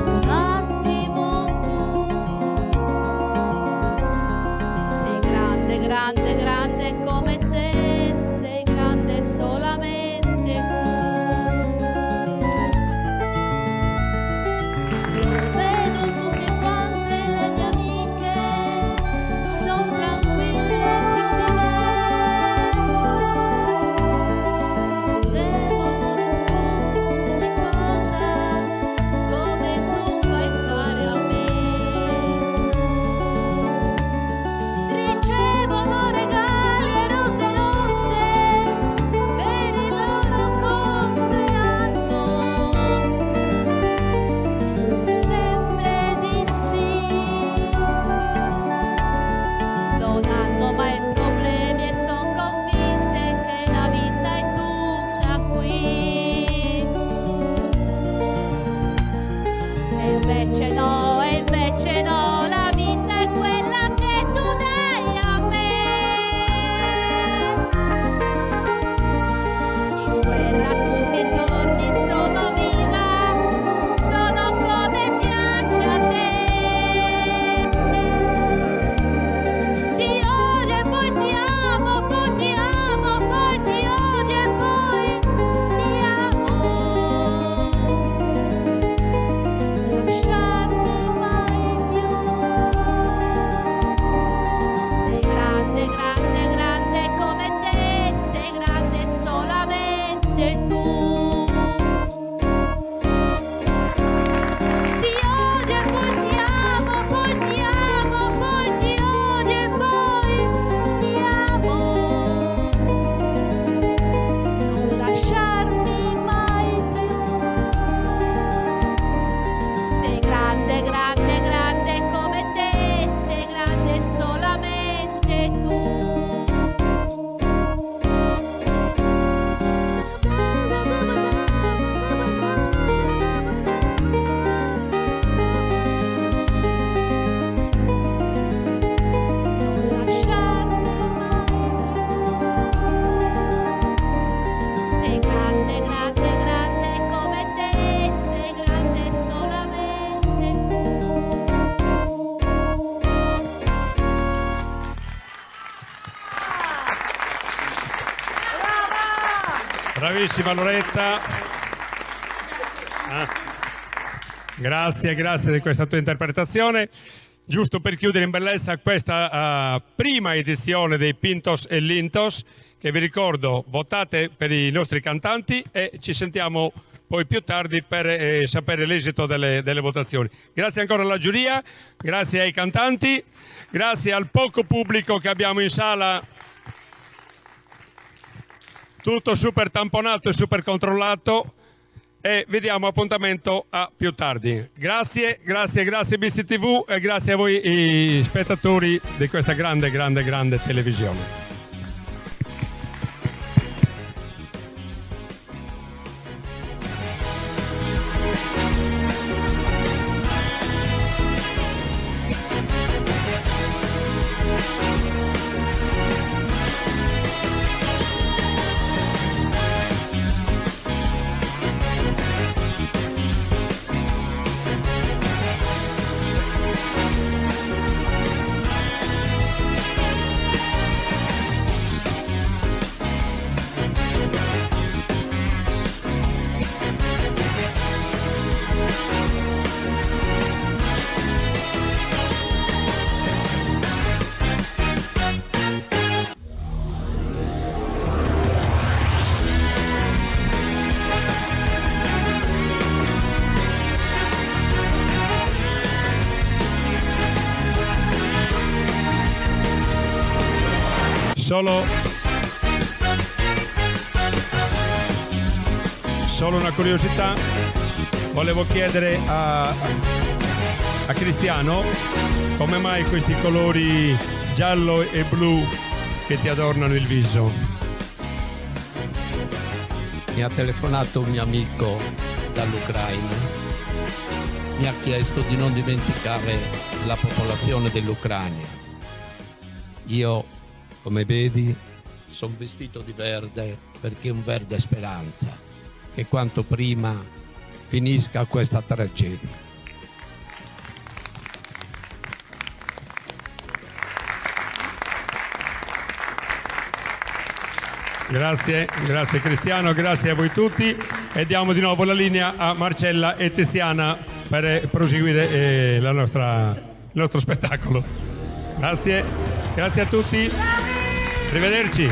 [SPEAKER 17] un attimo tu,
[SPEAKER 2] Bravissima Loretta. Grazie di questa tua interpretazione. Giusto per chiudere in bellezza questa prima edizione dei Pintos e Lintos, che vi ricordo votate per i nostri cantanti e ci sentiamo poi più tardi per sapere l'esito delle votazioni. Grazie ancora alla giuria, grazie ai cantanti, grazie al poco pubblico che abbiamo in sala, tutto super tamponato e super controllato, e vi diamo appuntamento a più tardi. Grazie BCTV e grazie a voi spettatori di questa grande televisione. Solo una curiosità, volevo chiedere a Cristiano come mai questi colori giallo e blu che ti adornano il viso.
[SPEAKER 16] Mi ha telefonato un mio amico dall'Ucraina, mi ha chiesto di non dimenticare la popolazione dell'Ucraina. Io, come vedi, sono vestito di verde perché è un verde speranza, che quanto prima finisca questa tragedia.
[SPEAKER 2] Grazie Cristiano, grazie a voi tutti e diamo di nuovo la linea a Marcella e Tiziana per proseguire il nostro spettacolo. Grazie a tutti, arrivederci.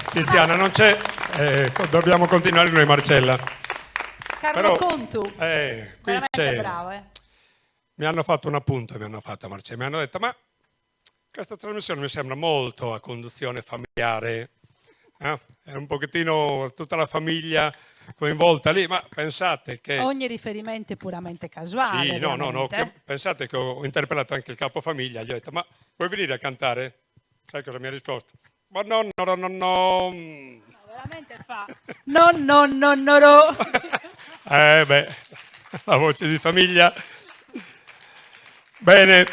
[SPEAKER 2] Tiziana non c'è, dobbiamo continuare noi Marcella.
[SPEAKER 3] Carlo Contu,
[SPEAKER 2] qui
[SPEAKER 3] veramente
[SPEAKER 2] c'è.
[SPEAKER 3] bravo.
[SPEAKER 2] Mi hanno fatto un appunto, Marcella, mi hanno detto ma questa trasmissione mi sembra molto a conduzione familiare, è un pochettino tutta la famiglia coinvolta lì, ma pensate che...
[SPEAKER 3] Ogni riferimento è puramente casuale.
[SPEAKER 2] Sì, no, pensate che ho interpellato anche il capofamiglia, gli ho detto ma vuoi venire a cantare? Sai cosa mi ha risposto? Ma no.
[SPEAKER 3] Veramente fa. No.
[SPEAKER 2] La voce di famiglia. Bene,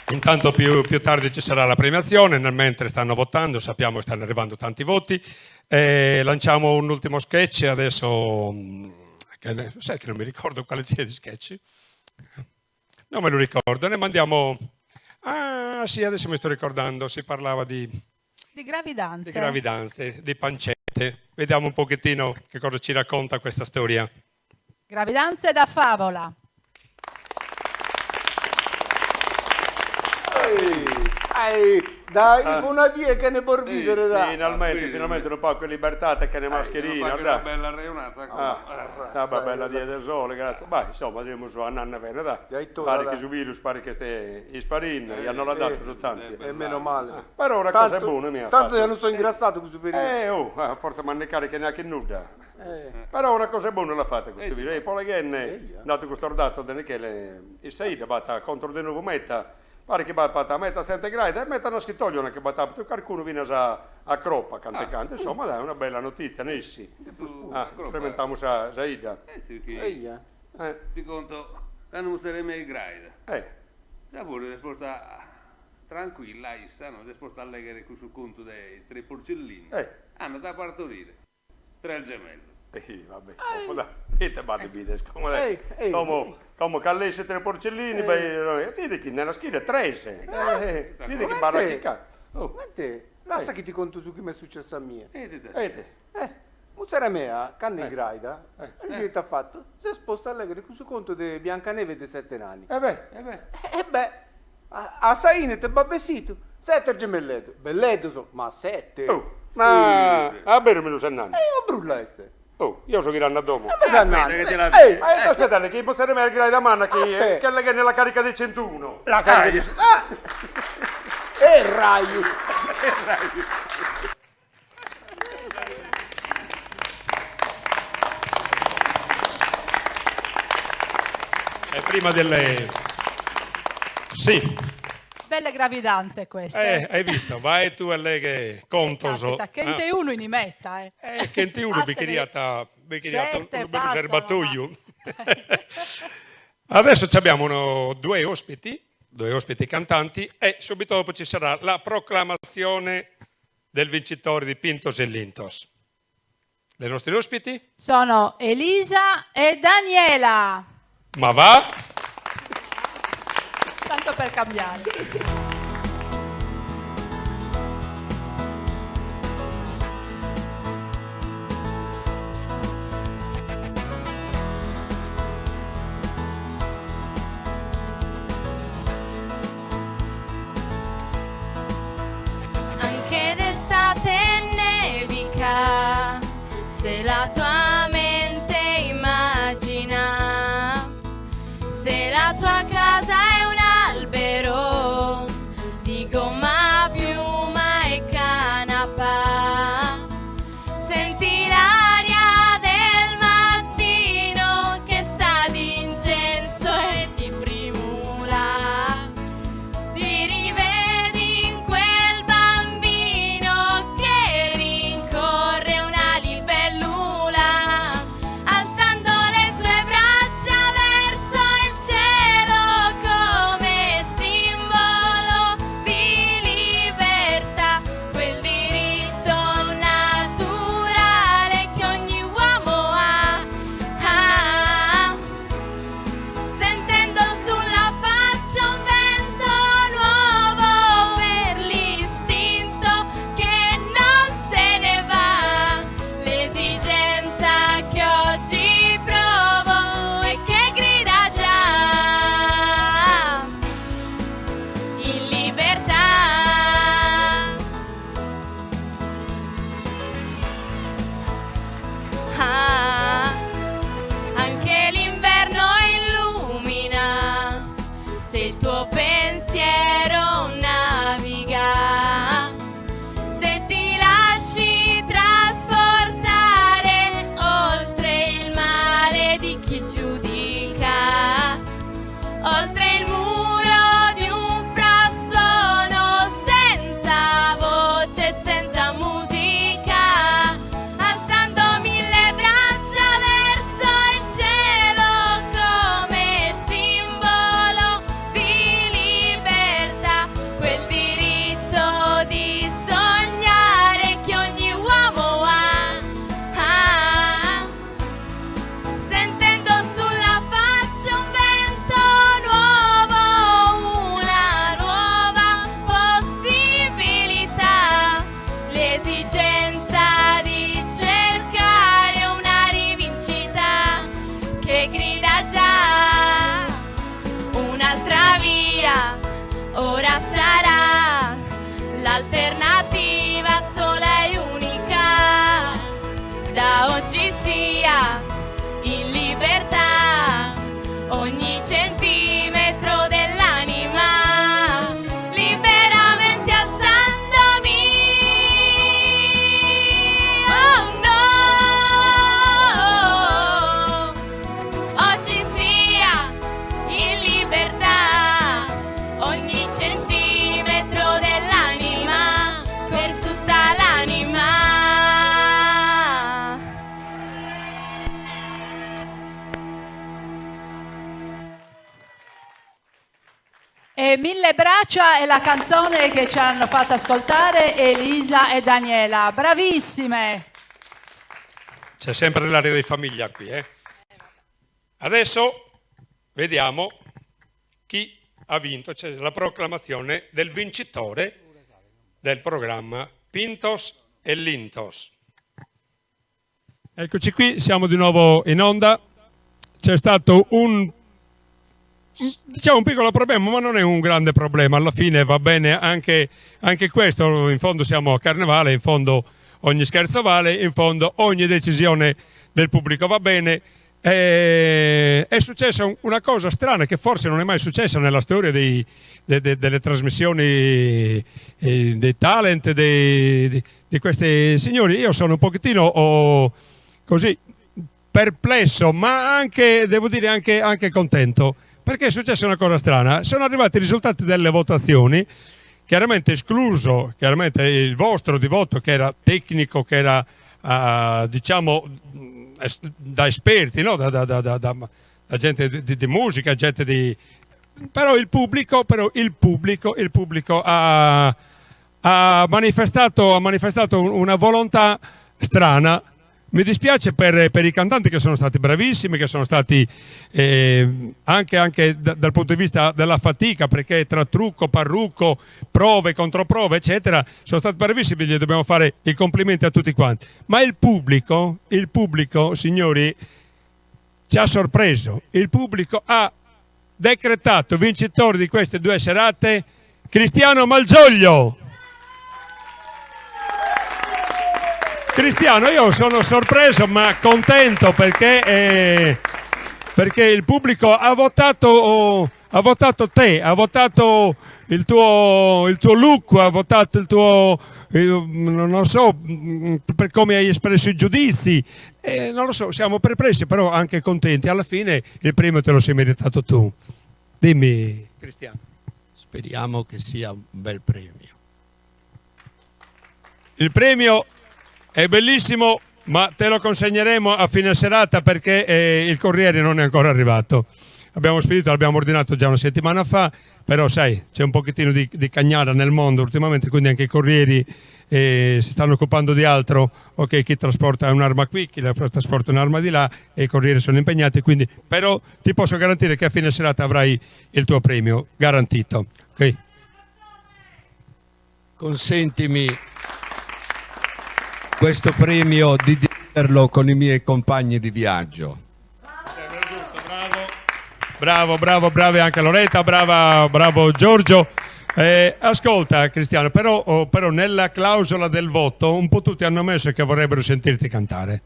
[SPEAKER 2] intanto più tardi ci sarà la premiazione, nel mentre stanno votando, sappiamo che stanno arrivando tanti voti. Lanciamo un ultimo sketch adesso, sai che non mi ricordo quale sia di sketch? Non me lo ricordo, ne mandiamo... Ah sì, adesso mi sto ricordando, si parlava di gravidanze, di pancette. Vediamo un pochettino che cosa ci racconta questa storia.
[SPEAKER 3] Gravidanze da favola.
[SPEAKER 18] Dai, buona dia che ne può vivere, dai.
[SPEAKER 2] Finalmente un po' di libertà che ne mascherina.
[SPEAKER 4] Una bella reunata.
[SPEAKER 2] Bella dia del sole, grazie. Beh, insomma, andiamo su a nanna bene, dai. Pare che su virus, pare che stai isparino, gli hanno dato soltanto.
[SPEAKER 18] E meno male.
[SPEAKER 2] Però una cosa buona mi ha fatto.
[SPEAKER 18] Tanto io non sono ingrassato questo periodo.
[SPEAKER 2] Forse mannecare che neanche nulla. Però una cosa buona l'ha fatta questo virus. E poi che è dato questo dato che il Saida batta contro di nuovo meta. Pare che batta meta 7 gradi e metà non schitogliono che batta perché qualcuno viene a croppa cante. Insomma dai, una bella notizia nessi. Implementiamo Saida.
[SPEAKER 4] Ti conto, non staremo ai gradi. Già pure risposta tranquilla, non risposta allegre sul conto dei 3 porcellini. Hanno da partorire 3 gemelli.
[SPEAKER 18] Vabbè, che te vado bene, come callese tre porcellini, vedi che nella scheda è 13. Vedi che baracca.
[SPEAKER 19] Lascia che ti conto su che mi è successo a me.
[SPEAKER 18] Muzzera
[SPEAKER 19] mea, canne graida, che ti ha fatto? Si è sposta allegri con su conto di Biancaneve di 7 anni. A Saine te babbesito, 7 gemelletto. Belletto so, ma 7.
[SPEAKER 18] Ma a bere me lo sanno.
[SPEAKER 19] Io brulla este.
[SPEAKER 18] Io so che ranno a domo.
[SPEAKER 19] Aspetta,
[SPEAKER 18] che posso remere il graida manna che è nella carica dei 101.
[SPEAKER 19] La carica di... raio.
[SPEAKER 2] Prima delle... Sì.
[SPEAKER 3] Belle gravidanze queste.
[SPEAKER 2] Hai visto? Vai tu a lei che contoso.
[SPEAKER 3] Che te uno in metta,
[SPEAKER 2] Che te uno beccheriata un serbatoio. Adesso abbiamo due ospiti cantanti e subito dopo ci sarà la proclamazione del vincitore di Pintos e Lintos. Le nostre ospiti?
[SPEAKER 3] Sono Elisa e Daniela.
[SPEAKER 2] Ma va?
[SPEAKER 3] Tanto per cambiare.
[SPEAKER 17] Anche d'estate nevica, se la tua mente immagina, se la tua casa è un albero di gomma, piuma e canapa, senti l'aria del mattino che sa di incenso e di primula, ti rivedi in quel bambino che rincorre una libellula, alzando le sue braccia verso il cielo come simbolo di libertà, quel diritto naturale che ogni uomo ha. Sentendo sulla faccia un vento nuovo per l'istinto che non se ne va, l'esigenza che oggi provo e che grida già in libertà. Anche l'inverno illumina se il tuo pensiero naviga, se ti lasci trasportare oltre il male di chi giudica, oltre il muro di un frastuono senza voce, senza musica, alzando 1000 braccia verso il cielo come simbolo di libertà, quel diritto di sognare che ogni uomo ha. Sentendo sulla faccia un vento nuovo, una nuova possibilità, l'esigenza di cercare una rivincita che grida già un'altra via, ora sarà l'alternativa sola e unica, da oggi sia in libertà ogni centimetro dell'anima, liberamente alzandomi. Oh no, oggi sia in libertà ogni centimetro dell'anima, per tutta l'anima.
[SPEAKER 3] E Mille braccia è la canzone che ci hanno fatto ascoltare Elisa e Daniela. Bravissime!
[SPEAKER 2] C'è sempre l'aria di famiglia qui. Adesso vediamo chi ha vinto. C'è la proclamazione del vincitore del programma Pintos e Lintos. Eccoci qui, siamo di nuovo in onda. C'è stato un piccolo problema, ma non è un grande problema. Alla fine va bene anche questo. In fondo siamo a Carnevale, in fondo ogni scherzo vale, in fondo ogni decisione del pubblico va bene. È successa una cosa strana che forse non è mai successa nella storia delle trasmissioni, dei talent, di questi signori. Io sono un pochettino così perplesso, ma anche, devo dire, anche contento, perché è successa una cosa strana. Sono arrivati i risultati delle votazioni, chiaramente escluso il vostro di voto, che era tecnico, che era diciamo da esperti, no? da gente di musica, gente di... Però il pubblico ha manifestato una volontà strana. Mi dispiace per i cantanti, che sono stati bravissimi, che sono stati anche dal punto di vista della fatica, perché tra trucco, parrucco, prove, controprove, eccetera, sono stati bravissimi, gli dobbiamo fare i complimenti a tutti quanti. Ma il pubblico, signori, ci ha sorpreso. Il pubblico ha decretato vincitore di queste 2 serate Cristiano Malgioglio. Cristiano, io sono sorpreso ma contento perché il pubblico ha votato te, ha votato il tuo look, ha votato il tuo, non so, per come hai espresso i giudizi, non lo so, siamo perplessi però anche contenti. Alla fine il premio te lo sei meritato tu. Dimmi, Cristiano.
[SPEAKER 16] Speriamo che sia un bel premio.
[SPEAKER 2] Il premio è bellissimo, ma te lo consegneremo a fine serata perché il corriere non è ancora arrivato. Abbiamo spedito, l'abbiamo ordinato già una settimana fa, però sai, c'è un pochettino di cagnara nel mondo ultimamente, quindi anche i corrieri si stanno occupando di altro. Ok, chi trasporta un'arma qui, chi trasporta un'arma di là, e i corrieri sono impegnati, quindi però ti posso garantire che a fine serata avrai il tuo premio, garantito. Ok?
[SPEAKER 16] Consentimi questo premio di dividerlo con i miei compagni di viaggio.
[SPEAKER 2] Bravi anche Loretta, bravo Giorgio. Ascolta Cristiano, però nella clausola del voto un po' tutti hanno messo che vorrebbero sentirti cantare.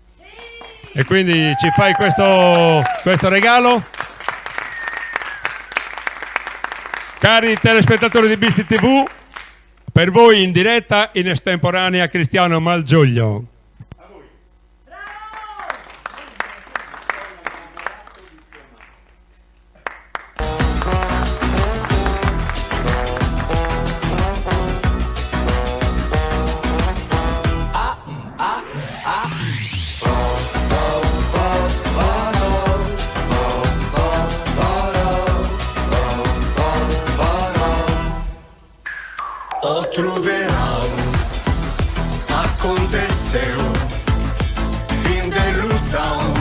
[SPEAKER 2] E quindi ci fai questo regalo? Cari telespettatori di Bisti TV, per voi in diretta, in estemporanea, Cristiano Malgioglio.
[SPEAKER 5] Troverò aconteceu fim de ilusão,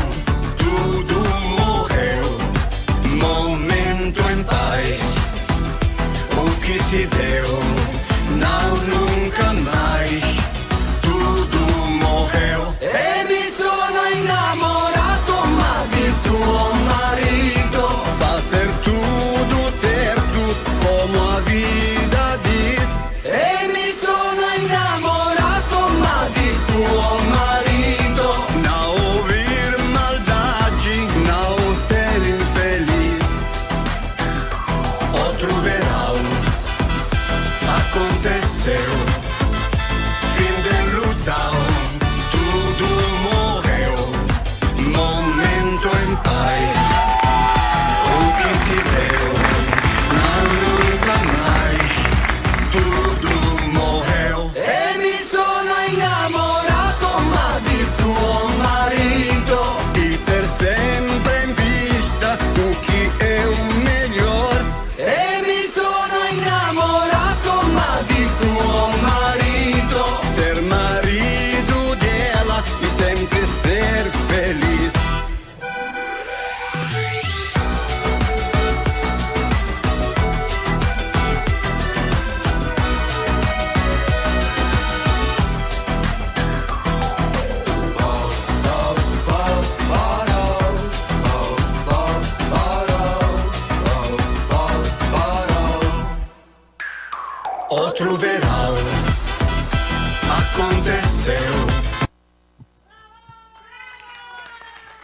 [SPEAKER 5] tudo morreu, momento em paz, o que se deu, não nunca mais, tudo morreu. E mi sono innamorato ma di tuo marito, fa ser tudo certo como a vida diz. E mi sono innamorato ma di tuo marito, não ouvir maldade, não ser infeliz. Outro verão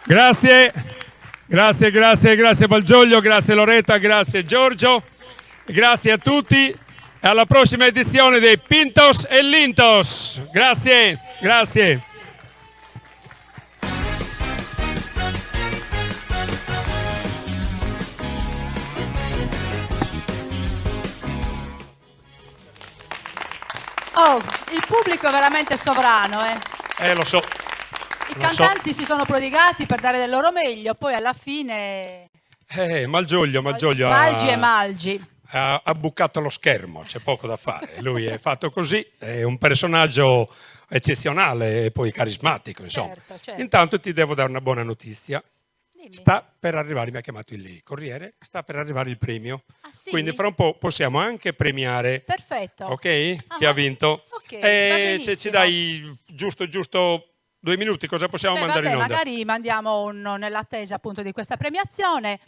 [SPEAKER 2] Grazie, grazie Malgioglio, grazie Loretta, grazie Giorgio, grazie a tutti e alla prossima edizione dei Pintos e Lintos. Grazie.
[SPEAKER 3] Oh, il pubblico è veramente sovrano,
[SPEAKER 2] Lo so.
[SPEAKER 3] I cantanti si sono prodigati per dare del loro meglio, poi alla fine...
[SPEAKER 2] Malgioglio
[SPEAKER 3] Malgi e Malgi.
[SPEAKER 2] ha bucato lo schermo, c'è poco da fare. Lui è fatto così, è un personaggio eccezionale e poi carismatico, insomma.
[SPEAKER 3] Certo.
[SPEAKER 2] Intanto ti devo dare una buona notizia. Sta per arrivare, mi ha chiamato il Corriere, sta per arrivare il premio.
[SPEAKER 3] Sì?
[SPEAKER 2] Quindi fra un po' possiamo anche premiare.
[SPEAKER 3] Perfetto.
[SPEAKER 2] Ok? Chi ha vinto.
[SPEAKER 3] Ok, va benissimo.
[SPEAKER 2] Ci dai giusto 2 minuti, cosa possiamo mandare in onda?
[SPEAKER 3] Magari mandiamo nell'attesa appunto di questa premiazione.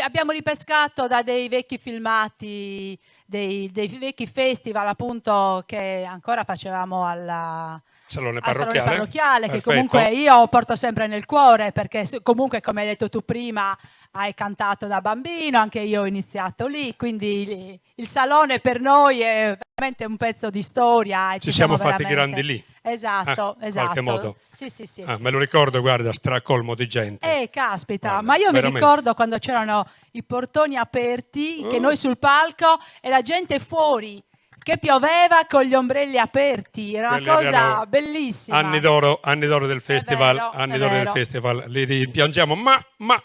[SPEAKER 3] Abbiamo ripescato da dei vecchi filmati, dei vecchi festival appunto che ancora facevamo al
[SPEAKER 2] Salone
[SPEAKER 3] parrocchiale, che
[SPEAKER 2] Perfetto.
[SPEAKER 3] comunque io porto sempre nel cuore, perché comunque, come hai detto tu prima, hai cantato da bambino, anche io ho iniziato lì, quindi il salone per noi è veramente un pezzo di storia. E
[SPEAKER 2] Ci siamo fatti
[SPEAKER 3] veramente...
[SPEAKER 2] grandi lì.
[SPEAKER 3] Esatto.
[SPEAKER 2] In qualche modo.
[SPEAKER 3] Sì.
[SPEAKER 2] Me lo ricordo, guarda, stracolmo di gente.
[SPEAKER 3] Caspita,
[SPEAKER 2] Guarda,
[SPEAKER 3] ma io
[SPEAKER 2] veramente.
[SPEAKER 3] mi ricordo quando c'erano i portoni aperti, che noi sul palco e la gente fuori, che pioveva con gli ombrelli aperti, era una
[SPEAKER 2] Quelli
[SPEAKER 3] cosa
[SPEAKER 2] erano
[SPEAKER 3] bellissima.
[SPEAKER 2] Anni d'oro del festival,
[SPEAKER 3] È vero.
[SPEAKER 2] li rimpiangiamo, ma
[SPEAKER 3] da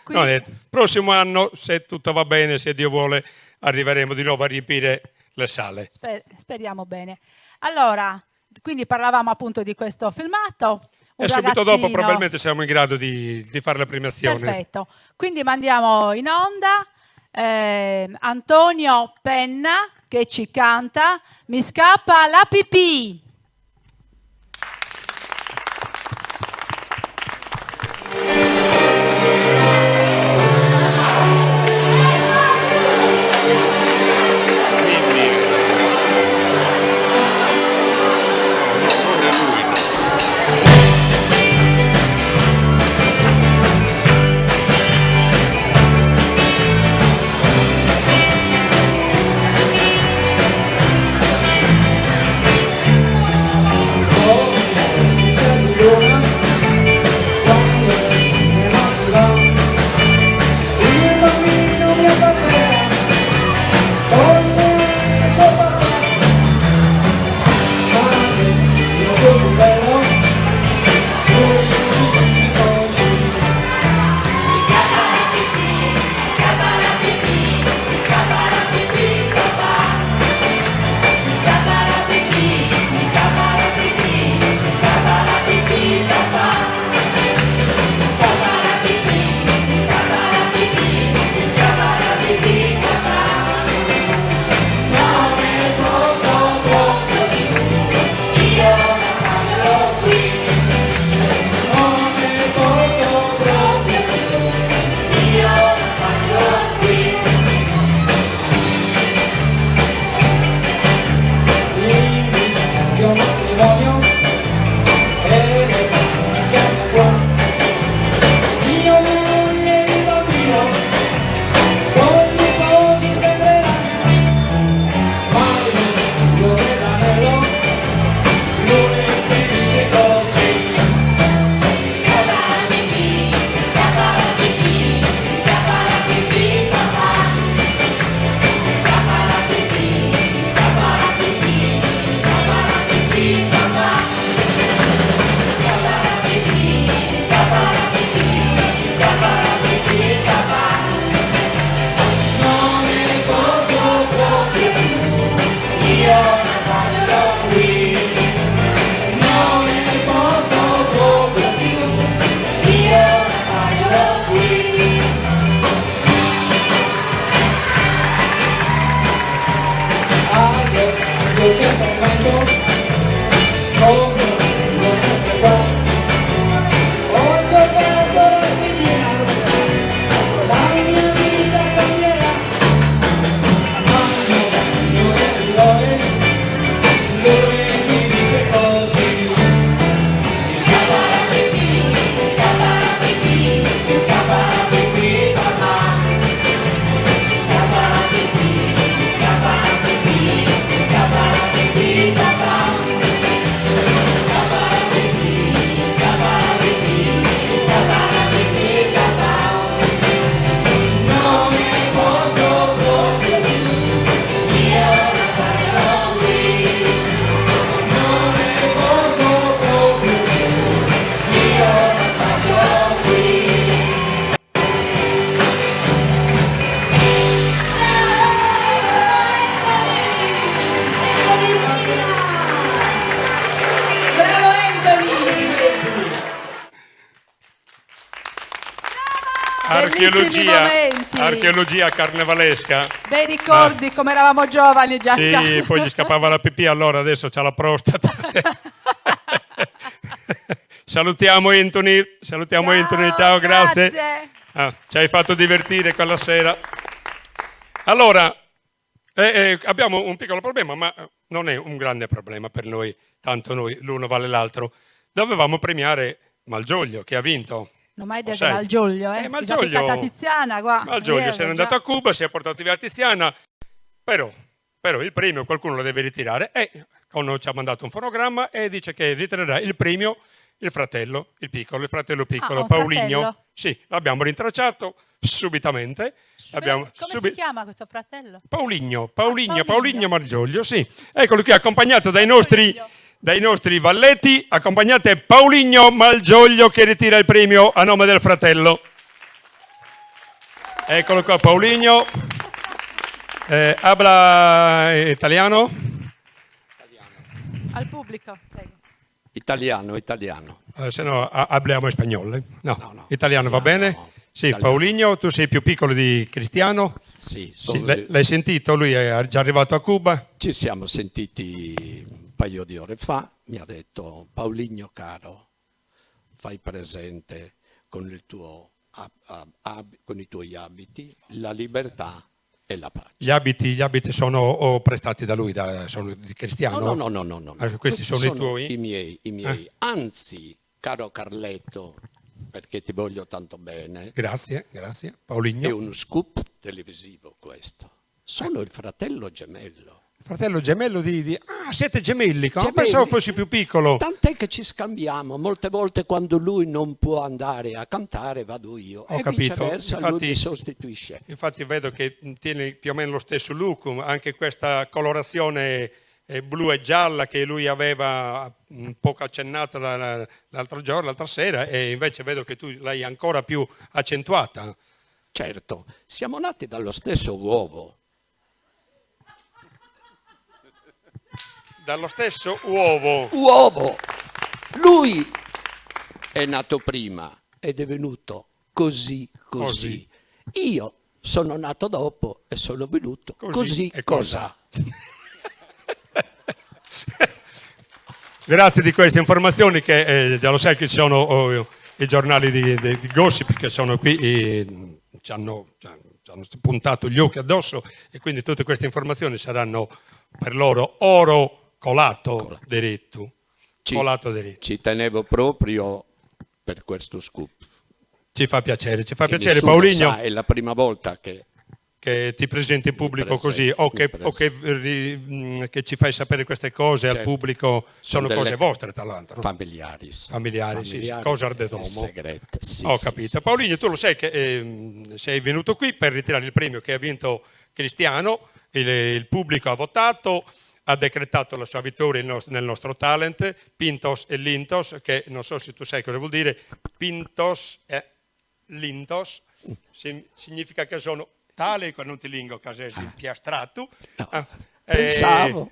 [SPEAKER 3] qui.
[SPEAKER 2] no, prossimo anno, se tutto va bene, se Dio vuole, arriveremo di nuovo a riempire le sale.
[SPEAKER 3] Speriamo bene. Allora, quindi parlavamo appunto di questo filmato.
[SPEAKER 2] E subito dopo probabilmente siamo in grado di fare la premiazione.
[SPEAKER 3] Perfetto. Quindi mandiamo in onda Antonio Penna che ci canta Mi scappa la pipì. momenti.
[SPEAKER 2] archeologia carnevalesca.
[SPEAKER 3] Bei ricordi, come eravamo giovani già.
[SPEAKER 2] Sì, poi gli scappava la pipì, allora adesso c'ha la prostata. Salutiamo Anthony, ciao, grazie. Ci hai fatto divertire quella sera. Allora, abbiamo un piccolo problema, ma non è un grande problema per noi, tanto noi l'uno vale l'altro. Dovevamo premiare Malgioglio, che ha vinto.
[SPEAKER 3] Non mai detto Malgioglio,
[SPEAKER 2] Malgioglio,
[SPEAKER 3] Tiziana qua.
[SPEAKER 2] Malgioglio se n'è andato a Cuba, si è portato via Tiziana, però il premio qualcuno lo deve ritirare e ci ha mandato un fonogramma e dice che ritirerà il premio il fratello piccolo, Paulinho.
[SPEAKER 3] Fratello?
[SPEAKER 2] Sì, l'abbiamo rintracciato subitamente.
[SPEAKER 3] Come si chiama questo fratello?
[SPEAKER 2] Paulinho Malgioglio, sì. Eccolo qui, accompagnato dai nostri valletti, accompagnate Paulinho Malgioglio che ritira il premio a nome del fratello. Eccolo qua, Paulinho. Habla italiano?
[SPEAKER 3] Al pubblico, prego.
[SPEAKER 16] Italiano.
[SPEAKER 2] Se no, parliamo spagnolo. No. Italiano va bene? Sì, italiano. Paulinho, tu sei più piccolo di Cristiano?
[SPEAKER 16] Sì.
[SPEAKER 2] L'hai sentito? Lui è già arrivato a Cuba?
[SPEAKER 16] Ci siamo sentiti un paio di ore fa. Mi ha detto: Paulinho caro, fai presente con i tuoi abiti la libertà e la pace.
[SPEAKER 2] Gli abiti sono prestati da lui, sono di Cristiano?
[SPEAKER 16] No.
[SPEAKER 2] Questi sono i tuoi?
[SPEAKER 16] I miei. Anzi, caro Carletto, perché ti voglio tanto bene.
[SPEAKER 2] Grazie, Paulinho.
[SPEAKER 16] È uno scoop televisivo questo. Sono il fratello gemello.
[SPEAKER 2] Fratello gemello siete gemelli? Pensavo fossi più piccolo.
[SPEAKER 16] Tant'è che ci scambiamo. Molte volte quando lui non può andare a cantare vado io.
[SPEAKER 2] Ho capito.
[SPEAKER 16] Viceversa, lui mi sostituisce.
[SPEAKER 2] Infatti vedo che tiene più o meno lo stesso look, anche questa colorazione blu e gialla che lui aveva un po' accennata l'altra sera, e invece vedo che tu l'hai ancora più accentuata.
[SPEAKER 16] Certo, siamo nati dallo stesso uovo.
[SPEAKER 2] Dallo stesso uovo.
[SPEAKER 16] Lui è nato prima ed è venuto così. Io sono nato dopo e sono venuto così e cos'ha.
[SPEAKER 2] Grazie di queste informazioni, che già lo sai che ci sono i giornali di gossip che sono qui e ci hanno puntato gli occhi addosso, e quindi tutte queste informazioni saranno per loro oro colato diritto.
[SPEAKER 16] Ci tenevo proprio per questo scoop.
[SPEAKER 2] Ci fa piacere Paulinho.
[SPEAKER 16] È la prima volta che
[SPEAKER 2] ti presenti in pubblico così, o che ci fai sapere queste cose al pubblico. Sono cose vostre, tra l'altro.
[SPEAKER 16] Familiari,
[SPEAKER 2] sì, cose ardedomo.
[SPEAKER 16] Segrete.
[SPEAKER 2] Ho capito. Paulinho, tu lo sai che sei venuto qui per ritirare il premio che ha vinto Cristiano, il pubblico ha votato, ha decretato la sua vittoria nel nostro talent, Pintos e Lintos, che non so se tu sai cosa vuol dire. Pintos e Lintos significa che sono tale che non ti lingo, che è più astratto.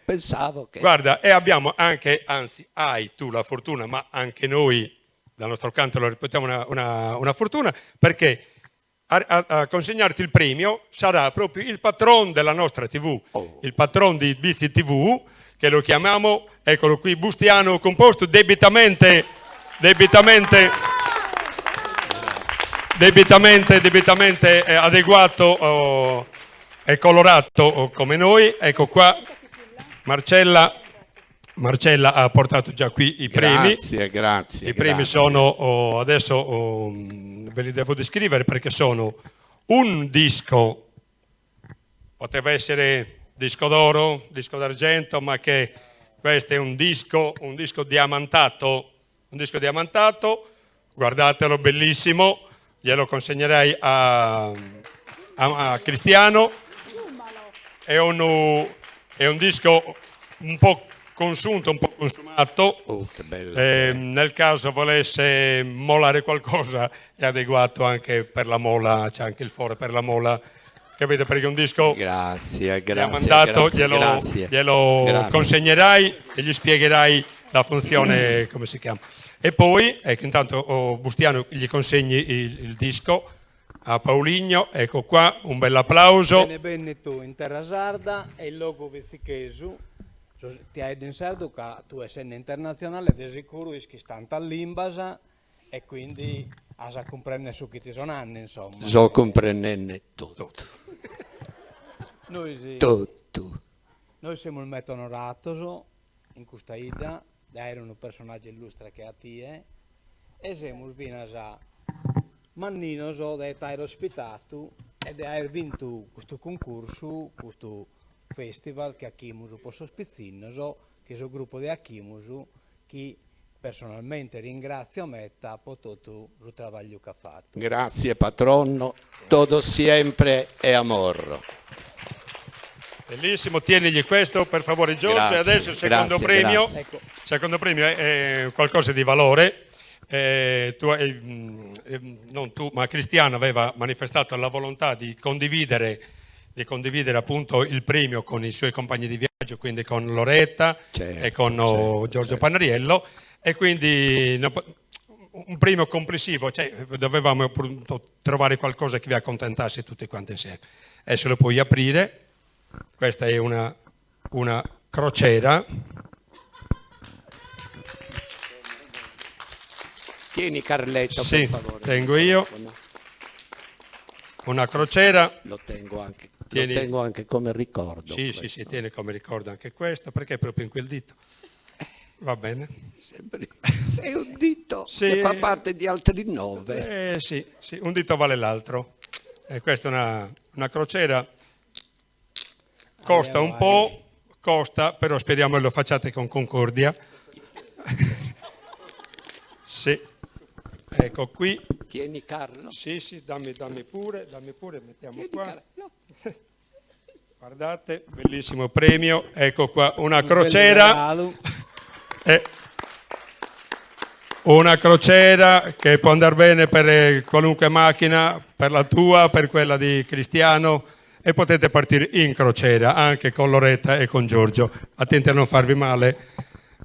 [SPEAKER 16] Pensavo che...
[SPEAKER 2] Guarda, e abbiamo anche, anzi hai tu la fortuna, ma anche noi dal nostro canto lo ripetiamo una fortuna, perché a consegnarti il premio sarà proprio il patron della nostra TV, il patron di BC TV, che lo chiamiamo, eccolo qui, Bustiano, composto debitamente adeguato e colorato come noi. Ecco qua, Marcella ha portato già qui i premi.
[SPEAKER 16] Grazie.
[SPEAKER 2] I premi sono, adesso ve li devo descrivere, perché sono un disco, poteva essere disco d'oro, disco d'argento, ma che questo è un disco diamantato, guardatelo, bellissimo, glielo consegnerei a Cristiano. È un disco un po' consunto, un po' consumato.
[SPEAKER 16] Che bello.
[SPEAKER 2] Nel caso volesse mollare qualcosa è adeguato anche per la molla, c'è anche il foro per la molla, capite? Perché è un disco
[SPEAKER 16] grazie,
[SPEAKER 2] mandato, glielo consegnerai e gli spiegherai la funzione, come si chiama. E poi, ecco, intanto Bustiano gli consegni il disco a Paulinho, ecco qua, un bel applauso.
[SPEAKER 19] Bene tu in terra sarda e il logo vizzichesu ti hai in sardo che tu essendo internazionale di sicuro che stanno all'imbasa e quindi a comprendere su chi ti sono anni insomma.
[SPEAKER 16] So comprenderne tutto.
[SPEAKER 19] Noi sì.
[SPEAKER 16] Tutto.
[SPEAKER 19] Noi siamo molto onorati in questa ida di essere un personaggio illustre che a te e siamo venuti a Mannino di essere ospitato e di aver vinto questo concorso, questo festival che a Chimusu posso spizzino, che è il gruppo di Achimusu che personalmente ringrazio a Metta per tutto il lavoro che ha fatto.
[SPEAKER 16] Grazie patrono, todo sempre e amor.
[SPEAKER 2] Bellissimo, tienigli questo per favore Giorgio.
[SPEAKER 16] Grazie,
[SPEAKER 2] Adesso il secondo
[SPEAKER 16] grazie,
[SPEAKER 2] premio.
[SPEAKER 16] grazie.
[SPEAKER 2] Ecco. Il secondo premio è qualcosa di valore. Non tu, ma Cristiano aveva manifestato la volontà di condividere appunto il premio con i suoi compagni di viaggio, quindi con Loretta e con Giorgio Panariello, e quindi un premio complessivo, cioè dovevamo appunto trovare qualcosa che vi accontentasse tutti quanti insieme. Adesso lo puoi aprire, questa è una crociera.
[SPEAKER 16] Tieni Carletto,
[SPEAKER 2] sì,
[SPEAKER 16] per favore.
[SPEAKER 2] Tengo io. Una crociera.
[SPEAKER 16] Lo tengo anche come ricordo.
[SPEAKER 2] Sì, tieni come ricordo anche questo, perché è proprio in quel dito. Va bene.
[SPEAKER 16] È un dito
[SPEAKER 2] sì,
[SPEAKER 16] che fa parte di altri 9.
[SPEAKER 2] Sì, un dito vale l'altro. Questa è una crociera. Costa un po', però speriamo che lo facciate con concordia. Sì. Ecco qui.
[SPEAKER 16] Tieni Carlo.
[SPEAKER 2] Sì, dammi pure, mettiamo qua. Guardate, bellissimo premio. Ecco qua, una crociera. Una crociera che può andare bene per qualunque macchina, per la tua, per quella di Cristiano, e potete partire in crociera anche con Loretta e con Giorgio. Attenti a non farvi male.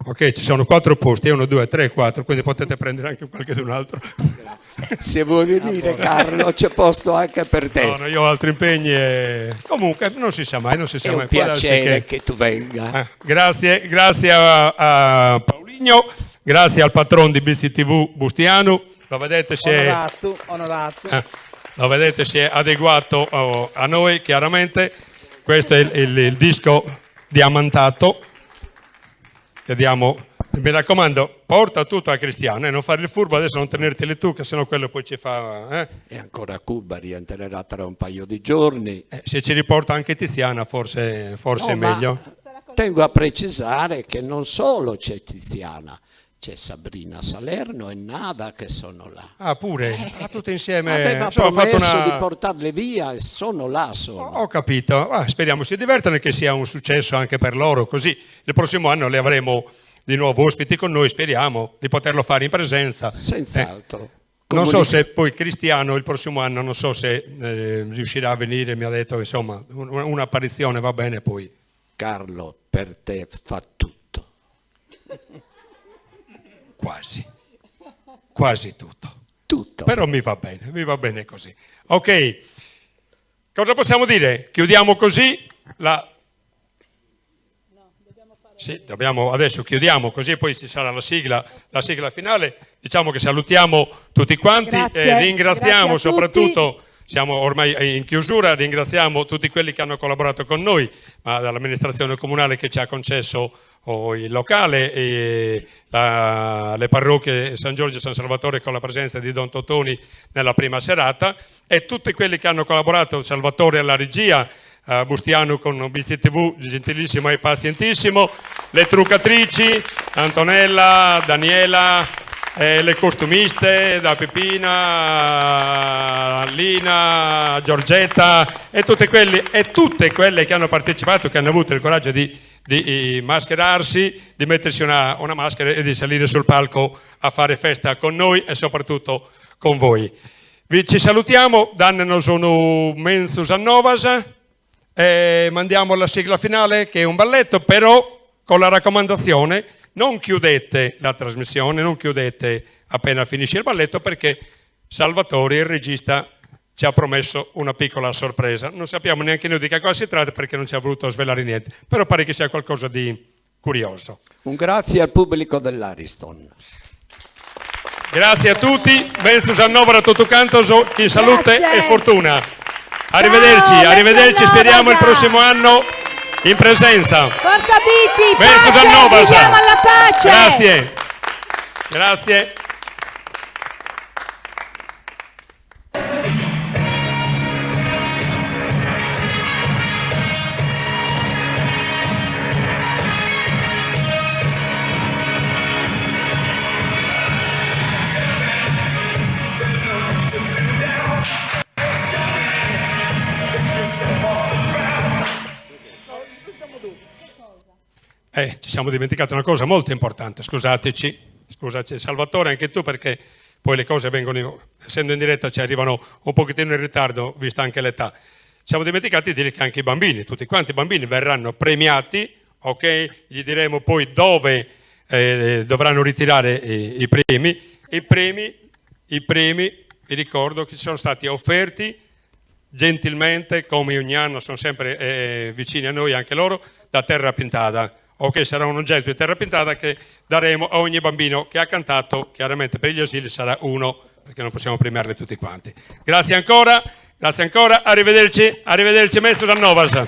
[SPEAKER 2] Ok, ci sono 4 posti, 1, 2, 3, 4, quindi potete prendere anche qualche d'un altro.
[SPEAKER 16] Grazie. Se vuoi venire Carlo c'è posto anche per te.
[SPEAKER 2] No, io ho altri impegni e comunque non si sa mai.
[SPEAKER 16] È un piacere che tu venga.
[SPEAKER 2] Grazie a Paulinho, grazie al patron di BCTV Bustiano, lo vedete
[SPEAKER 19] Onorato.
[SPEAKER 2] Lo vedete si è adeguato a noi chiaramente. Questo è il disco diamantato che diamo. Mi raccomando, porta tutto a Cristiano e non fare il furbo adesso, non tenerteli tu, che sennò quello poi ci fa.
[SPEAKER 16] E ancora Cuba rientrerà tra un paio di giorni.
[SPEAKER 2] Se ci riporta anche Tiziana, forse è meglio.
[SPEAKER 16] Tengo a precisare che non solo c'è Tiziana, c'è Sabrina Salerno e Nada che sono là.
[SPEAKER 2] Ah, pure? Tutte insieme.
[SPEAKER 16] Aveva promesso di portarle via e sono là.
[SPEAKER 2] Ho capito. Speriamo si divertano e che sia un successo anche per loro, così il prossimo anno le avremo di nuovo ospiti con noi, speriamo di poterlo fare in presenza.
[SPEAKER 16] Senz'altro.
[SPEAKER 2] Non so se poi Cristiano il prossimo anno, non so se riuscirà a venire, mi ha detto insomma un'apparizione va bene poi.
[SPEAKER 16] Carlo per te fa tutto.
[SPEAKER 2] Quasi tutto. Però mi va bene così. Ok, cosa possiamo dire? Chiudiamo così adesso chiudiamo così, poi ci sarà la sigla finale. Diciamo che salutiamo tutti quanti e ringraziamo soprattutto, siamo ormai in chiusura, ringraziamo tutti quelli che hanno collaborato con noi, dall'amministrazione comunale che ci ha concesso il locale, e le parrocchie San Giorgio e San Salvatore con la presenza di Don Totoni nella prima serata, e tutti quelli che hanno collaborato, Salvatore alla regia, Bustiano con BCTV, gentilissimo e pazientissimo, le truccatrici, Antonella, Daniela, le costumiste, da Peppina, Lina, Giorgetta e tutte quelle che hanno partecipato, che hanno avuto il coraggio di mascherarsi, di mettersi una maschera e di salire sul palco a fare festa con noi e soprattutto con voi. Ci salutiamo, dannenos un mensus a novas e mandiamo la sigla finale che è un balletto, però con la raccomandazione: non chiudete la trasmissione, non chiudete appena finisce il balletto, perché Salvatore, il regista, ci ha promesso una piccola sorpresa. Non sappiamo neanche noi di che cosa si tratta perché non ci ha voluto svelare niente, però pare che sia qualcosa di curioso.
[SPEAKER 20] Un grazie al pubblico dell'Ariston.
[SPEAKER 2] Grazie a tutti, ben Susannovara a tutto canto, in salute e fortuna. Arrivederci, arrivederci, speriamo il prossimo anno in presenza.
[SPEAKER 3] Forza Biti,
[SPEAKER 2] Ben
[SPEAKER 3] pace,
[SPEAKER 2] Susannovara.
[SPEAKER 3] viviamo alla pace.
[SPEAKER 2] Grazie, grazie. Ci siamo dimenticati una cosa molto importante, scusaci Salvatore, anche tu, perché poi le cose vengono, essendo in diretta ci arrivano un pochettino in ritardo, vista anche l'età. Ci siamo dimenticati di dire che anche i bambini, tutti quanti i bambini verranno premiati, ok? Gli diremo poi dove dovranno ritirare i premi. I premi, vi ricordo che ci sono stati offerti gentilmente, come ogni anno sono sempre vicini a noi anche loro, da Terra Pintata. Ok, sarà un oggetto di terra pintata che daremo a ogni bambino che ha cantato, chiaramente per gli asili sarà uno, perché non possiamo premiarli tutti quanti. Grazie ancora, arrivederci, Maestro Sannovas.